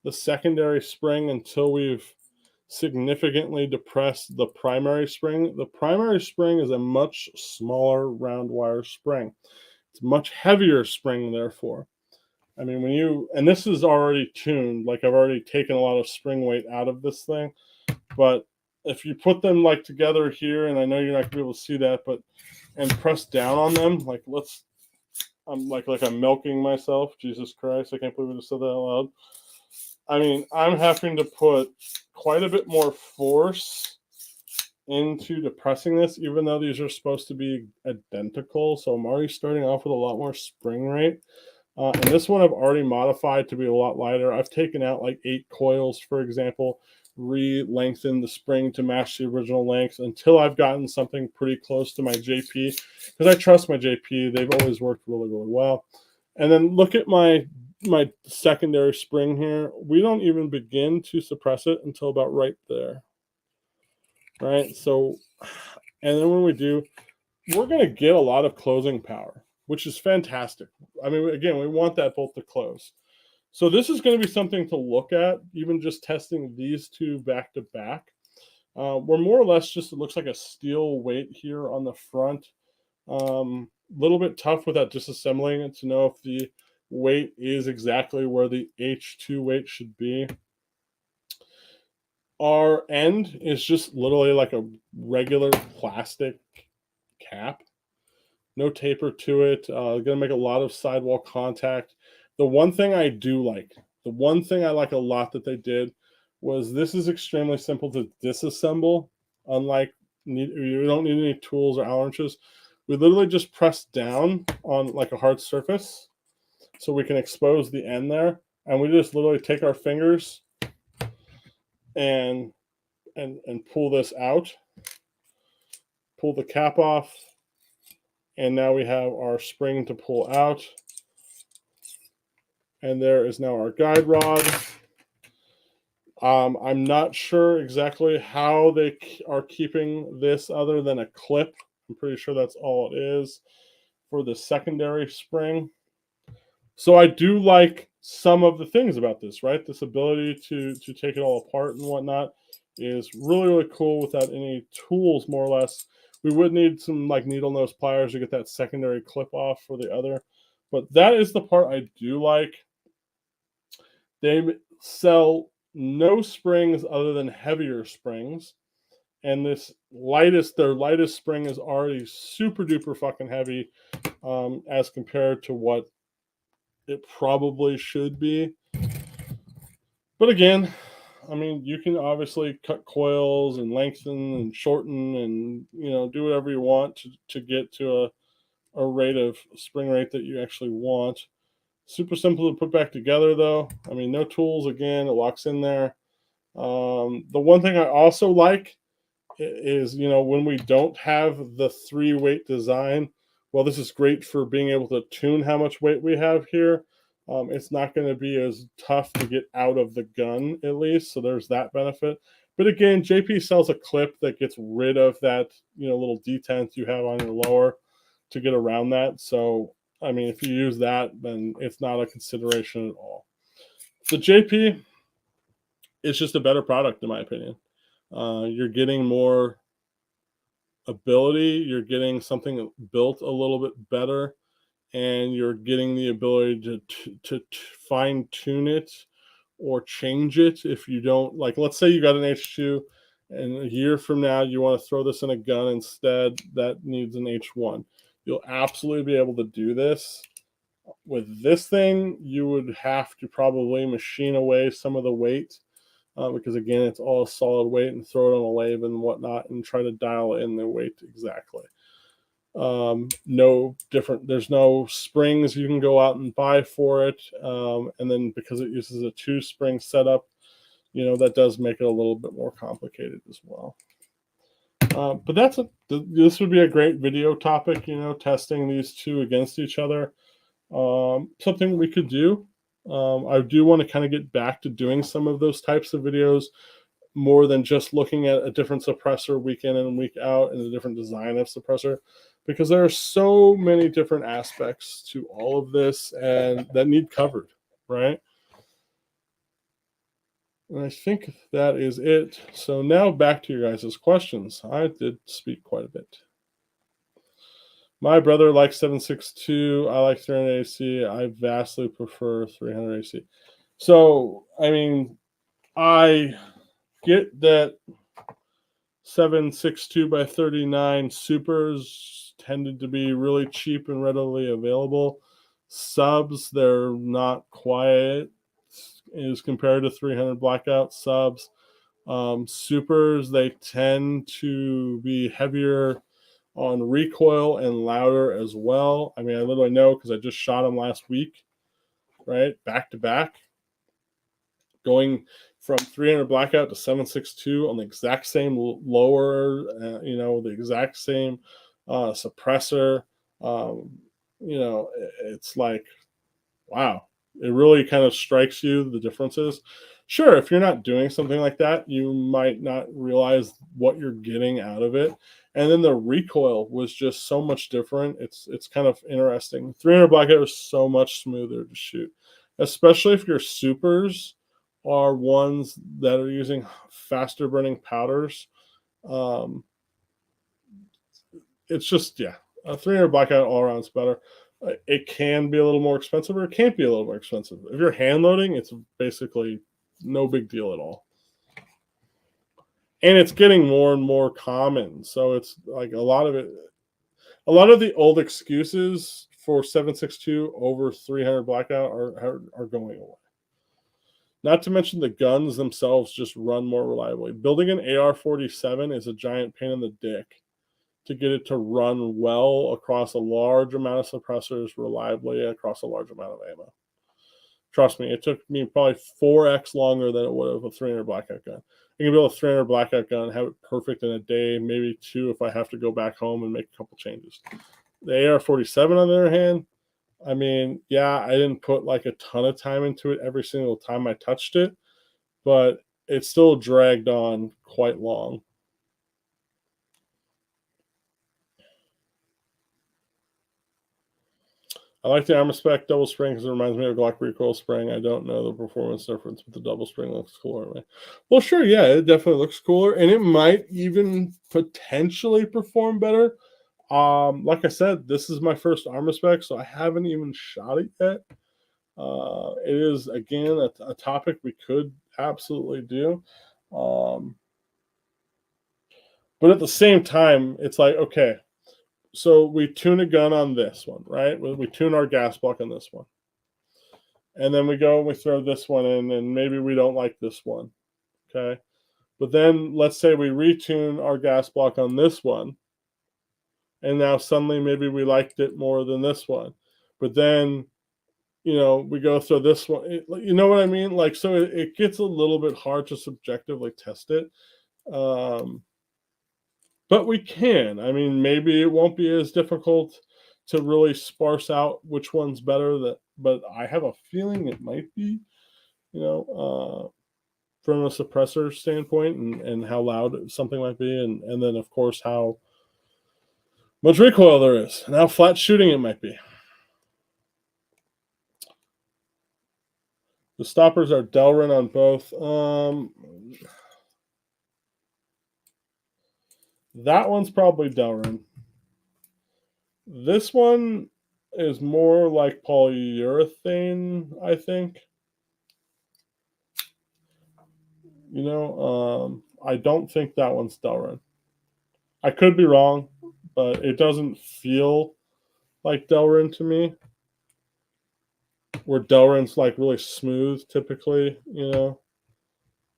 the secondary spring until we've significantly depressed the primary spring. The primary spring is a much smaller round wire spring. It's a much heavier spring, therefore. I mean, and this is already tuned, like I've already taken a lot of spring weight out of this thing, but if you put them like together here, and I know you're not gonna be able to see that, and press down on them, I'm like I'm milking myself. Jesus Christ, I can't believe I just said that out loud. I mean, I'm having to put quite a bit more force into depressing this, even though these are supposed to be identical. So I'm already starting off with a lot more spring rate. And this one I've already modified to be a lot lighter. I've taken out like 8 coils, for example, re-lengthened the spring to match the original length until I've gotten something pretty close to my JP, because I trust my JP. They've always worked really, really well. And then look at my secondary spring here. We don't even begin to suppress it until about right there. Right? So, and then when we do, we're going to get a lot of closing power, which is fantastic. I mean, again, we want that bolt to close. So this is going to be something to look at, even just testing these two back to back. We're more or less just, it looks like a steel weight here on the front. Little bit tough without disassembling it to know if the weight is exactly where the H2 weight should be. Our end is just literally like a regular plastic cap. No taper to it. Gonna make a lot of sidewall contact. The one thing I like a lot that they did was this is extremely simple to disassemble. Unlike, you don't need any tools or Allen wrenches. We literally just press down on like a hard surface so we can expose the end there. And we just literally take our fingers and pull this out, pull the cap off, and now we have our spring to pull out. And there is now our guide rod. I'm not sure exactly how they are keeping this other than a clip. I'm pretty sure that's all it is for the secondary spring. So I do like some of the things about this, right? This ability to take it all apart and whatnot is really, really cool without any tools, more or less. We would need some like needle nose pliers to get that secondary clip off for the other. But that is the part I do like. They sell no springs other than heavier springs. And their lightest spring is already super duper fucking heavy as compared to what it probably should be. But again, I mean, you can obviously cut coils and lengthen and shorten and, do whatever you want to get to a rate of spring rate that you actually want. Super simple to put back together, though. I mean, no tools. Again, it locks in there. The one thing I also like is, when we don't have the 3-weight design, well, this is great for being able to tune how much weight we have here. It's not going to be as tough to get out of the gun, at least. So there's that benefit. But again, JP sells a clip that gets rid of that, little detent you have on your lower to get around that. So, I mean, if you use that, then it's not a consideration at all. The JP is just a better product, in my opinion. You're getting more ability, you're getting something built a little bit better, and you're getting the ability to fine tune it or change it if you don't. Like, let's say you got an H2 and a year from now you want to throw this in a gun instead that needs an H1. You'll absolutely be able to do this. With this thing, you would have to probably machine away some of the weight because again, it's all solid weight, and throw it on a lathe and whatnot and try to dial in the weight exactly. No different. There's no springs you can go out and buy for it. And then because it uses a 2-spring setup, that does make it a little bit more complicated as well. But this would be a great video topic, testing these two against each other. Something we could do. I do want to kind of get back to doing some of those types of videos more than just looking at a different suppressor week in and week out and a different design of suppressor, because there are so many different aspects to all of this and that need covered, right? And I think that is it. So now back to your guys' questions. I did speak quite a bit. My brother likes 7.62. I like 300 AC. I vastly prefer 300 AC. So, I mean, I get that 7.62 by 39 supers tended to be really cheap and readily available. Subs, they're not quiet as compared to 300 blackout subs. Supers, they tend to be heavier on recoil and louder as well. I mean, I literally know because I just shot them last week, right? Back to back. Going from 300 blackout to 7.62 on the exact same lower, the exact same suppressor. It's like, wow. It really kind of strikes you the differences. Sure, if you're not doing something like that, you might not realize what you're getting out of it. And then the recoil was just so much different. It's kind of interesting. 300 blackout was so much smoother to shoot, especially if your supers are ones that are using faster burning powders. It's just, yeah, a 300 blackout all around is better. It can be a little more expensive, or it can't be a little more expensive. If you're hand loading, it's basically no big deal at all. And it's getting more and more common. So it's like a lot of the old excuses for 7.62 over 300 blackout are going away. Not to mention the guns themselves just run more reliably. Building an AR-47 is a giant pain in the dick to get it to run well across a large amount of suppressors reliably across a large amount of ammo. Trust me, it took me probably 4x longer than it would have a 300 blackout gun. I can build a 300 blackout gun, have it perfect in a day, maybe 2 if I have to go back home and make a couple changes. The AR-47, on the other hand, I mean, yeah, I didn't put like a ton of time into it every single time I touched it, but it still dragged on quite long. I like the armor spec double spring because it reminds me of Glock recoil spring. I don't know the performance difference, but the double spring looks cooler. Well, sure, yeah, it definitely looks cooler, and it might even potentially perform better. Like I said, this is my first armor spec, so I haven't even shot it yet. It is again a topic we could absolutely do, but at the same time, it's like, okay, so we tune a gun on this one, right? We tune our gas block on this one, and then we go and we throw this one in, and maybe we don't like this one, okay? But then let's say we retune our gas block on this one, and now suddenly maybe we liked it more than this one, but then we go through this one. You know what I mean? Like, so it gets a little bit hard to subjectively test it. But we can. I mean, maybe it won't be as difficult to really sparse out which one's better. But I have a feeling it might be, from a suppressor standpoint and how loud something might be. And then, of course, how much recoil there is and how flat shooting it might be. The stoppers are Delrin on both. That one's probably Delrin. This one is more like polyurethane, I think. I don't think that one's Delrin. I could be wrong, but it doesn't feel like Delrin to me. Where Delrin's like really smooth typically, do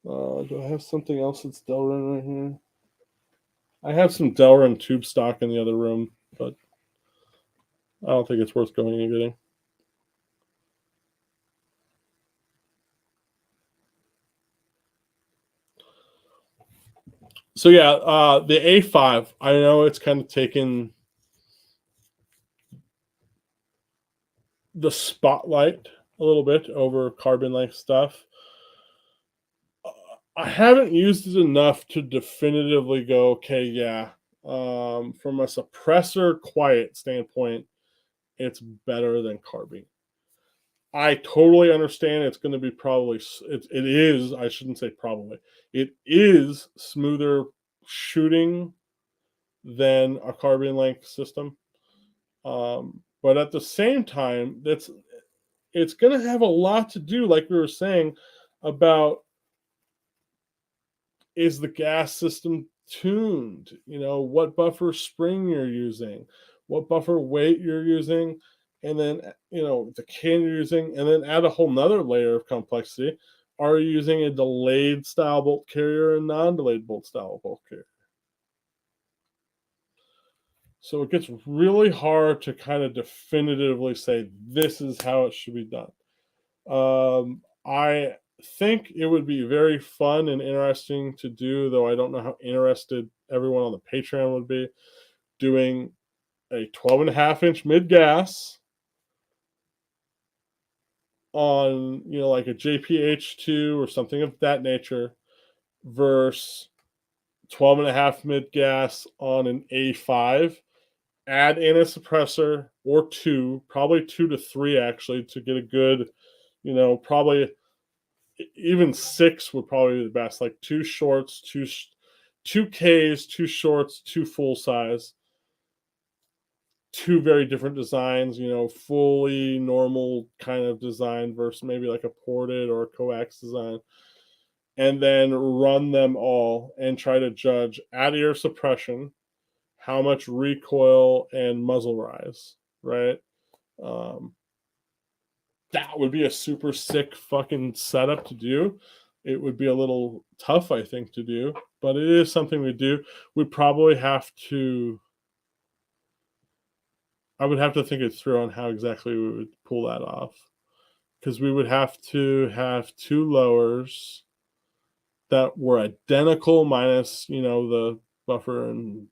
I have something else that's Delrin right here? I have some Delrin tube stock in the other room, but I don't think it's worth going and getting. So yeah, the A5, I know it's kind of taken the spotlight a little bit over carbon length stuff. I haven't used it enough to definitively go, okay, yeah. From a suppressor quiet standpoint, it's better than carbine. I totally understand it's going to be probably, it is, I shouldn't say probably, it is smoother shooting than a carbine length system. But at the same time, it's going to have a lot to do, like we were saying, about is the gas system tuned? What buffer spring you're using, what buffer weight you're using, and then, the can you're using, and then add a whole nother layer of complexity. Are you using a delayed style bolt carrier and non-delayed bolt style bolt carrier? So it gets really hard to kind of definitively say this is how it should be done. I think it would be very fun and interesting to do, though I don't know how interested everyone on the Patreon would be, doing a 12.5-inch mid gas on, like a JPH2 or something of that nature versus 12.5 mid gas on an A5. Add in a suppressor or two, probably 2 to 3 actually, to get a good, probably even 6 would probably be the best. Like 2 shorts, two Ks, 2 shorts, 2 full size, 2 very different designs. Fully normal kind of design versus maybe like a ported or a coax design, and then run them all and try to judge at-ear suppression, how much recoil and muzzle rise, right? That would be a super sick fucking setup to do. It would be a little tough, I think, to do, but it is something we do. We probably have to. I would have to think it through on how exactly we would pull that off, because we would have to have 2 lowers that were identical minus, the buffer and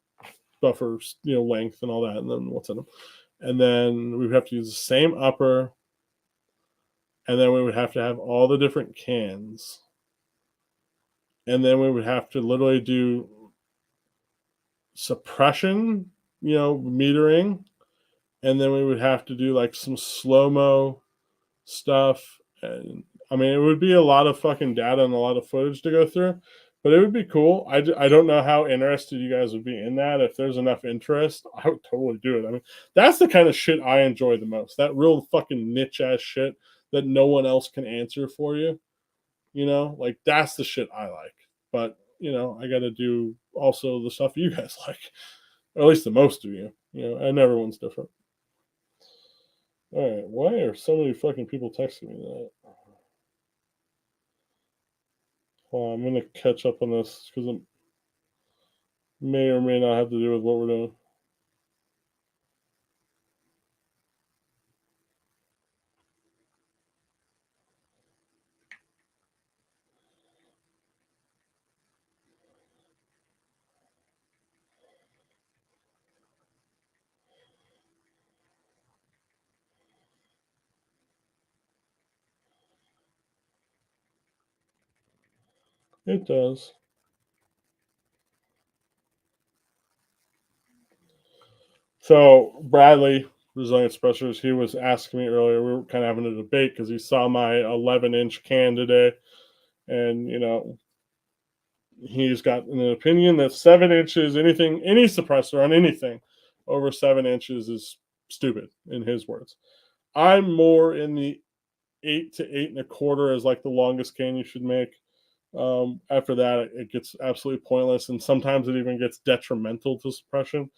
buffers, length and all that, and then what's in them. And then we would have to use the same upper, and then we would have to have all the different cans. and then we would have to literally do suppression, metering, and then we would have to do like some slow mo stuff. And I mean, it would be a lot of fucking data and a lot of footage to go through, but it would be cool. I don't know how interested you guys would be in that. If there's enough interest, I would totally do it. I mean, that's the kind of shit I enjoy the most. That real fucking niche ass shit that no one else can answer for you. Like that's the shit I like. But, I got to do also the stuff you guys like, or at least the most of you, and everyone's different. All right, why are so many fucking people texting me that? Well, I'm gonna catch up on this because it may or may not have to do with what we're doing. It does. So Bradley, Resilient Suppressors, he was asking me earlier. We were kind of having a debate because he saw my 11-inch can today, and he's got an opinion that 7 inches, any suppressor on anything over 7 inches is stupid, in his words. I'm more in the 8 to 8.25 as like the longest can you should make. After that, it gets absolutely pointless, and sometimes it even gets detrimental to suppression.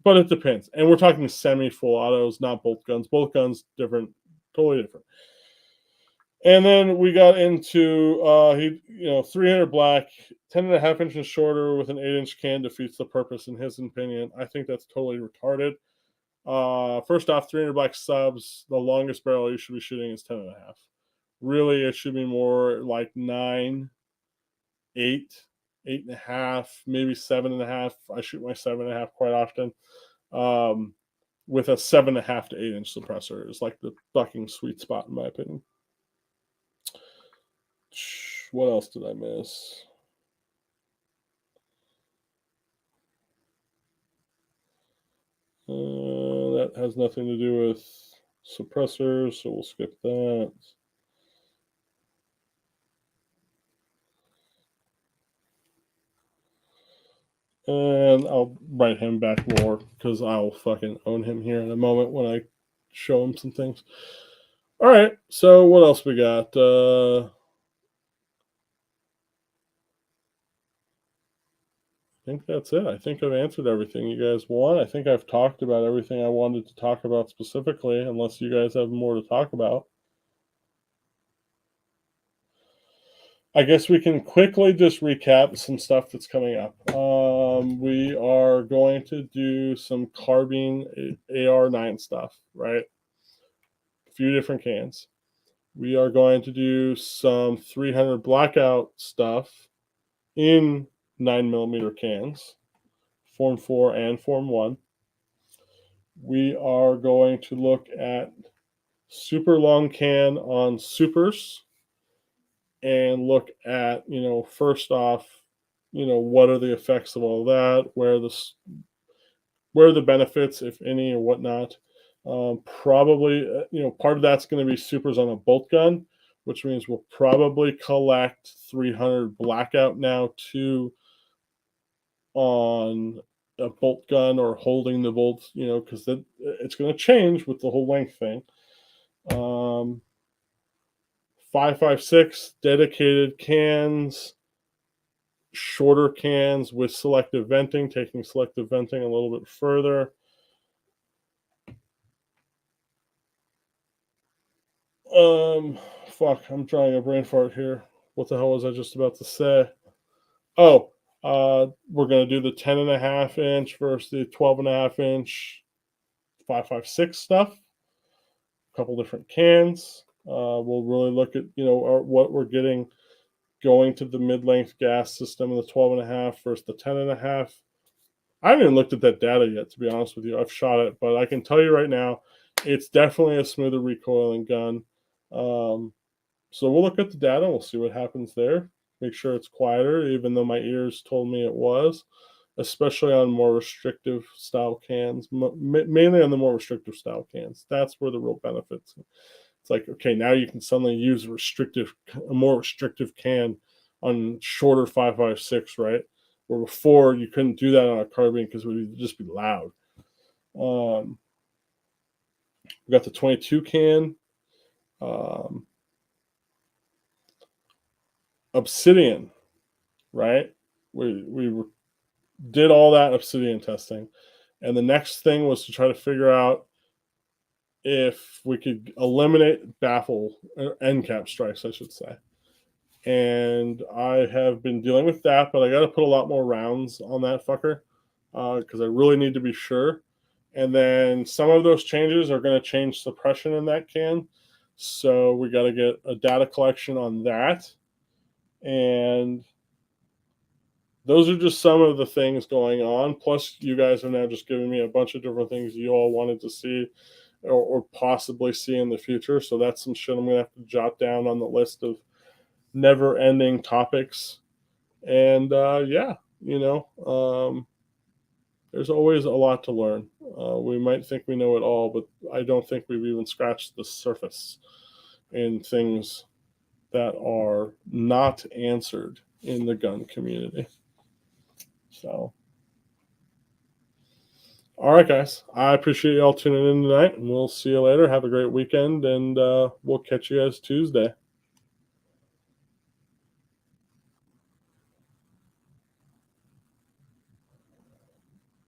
But it depends. And we're talking semi-full autos, not bolt guns. Bolt guns, different, totally different. And then we got into 300 black, 10.5 inches shorter with an 8-inch can defeats the purpose in his opinion. I think that's totally retarded. First off, 300 black subs, the longest barrel you should be shooting is 10.5. Really, it should be more like 9, 8, 8.5, maybe 7.5. I shoot my 7.5 quite often. With a 7.5 to 8-inch suppressor is like the fucking sweet spot in my opinion. What else did I miss? That has nothing to do with suppressors, so we'll skip that. And I'll write him back more because I'll fucking own him here in a moment when I show him some things. All right, so what else we got? I think that's it. I think I've answered everything you guys want. I think I've talked about everything I wanted to talk about specifically, unless you guys have more to talk about. I guess we can quickly just recap some stuff that's coming up. We are going to do some carbine AR9 stuff, right? A few different cans. We are going to do some 300 blackout stuff in 9mm cans, Form 4 and Form 1. We are going to look at super long can on supers and look at, first off, what are the effects of all that? Where are the benefits, if any, or whatnot? Probably, part of that's going to be supers on a bolt gun, which means we'll probably collect 300 blackout now too on a bolt gun or holding the bolts, because it's going to change with the whole length thing. 5.56 dedicated cans, shorter cans with selective venting, taking selective venting a little bit further. Fuck, I'm trying a brain fart here. What the hell was I just about to say? Oh, we're gonna do the 10.5 inch versus the 12.5 inch 5.56 stuff. A couple different cans. We'll really look at what we're getting going to the mid-length gas system in the 12.5 versus the 10.5. I haven't even looked at that data yet, to be honest with you. I've shot it, but I can tell you right now, it's definitely a smoother recoiling gun. So we'll look at the data. We'll see what happens there. make sure it's quieter, even though my ears told me it was, especially on more restrictive style cans, mainly on the more restrictive style cans. That's where the real benefits. It's like, okay, now you can suddenly use a more restrictive can on shorter 5.56, right? Where before you couldn't do that on a carbine because it would just be loud. We got the 22 can. Obsidian, right? We did all that obsidian testing, and the next thing was to try to figure out if we could eliminate baffle or end cap strikes, I should say. And I have been dealing with that, but I got to put a lot more rounds on that fucker because I really need to be sure. And then some of those changes are going to change suppression in that can, so we got to get a data collection on that. And those are just some of the things going on. Plus, you guys have now just given me a bunch of different things you all wanted to see or possibly see in the future. So that's some shit I'm going to have to jot down on the list of never ending topics. And yeah, there's always a lot to learn. We might think we know it all, but I don't think we've even scratched the surface in things that are not answered in the gun community. So, all right, guys. I appreciate y'all tuning in tonight, and we'll see you later. Have a great weekend, and we'll catch you guys Tuesday.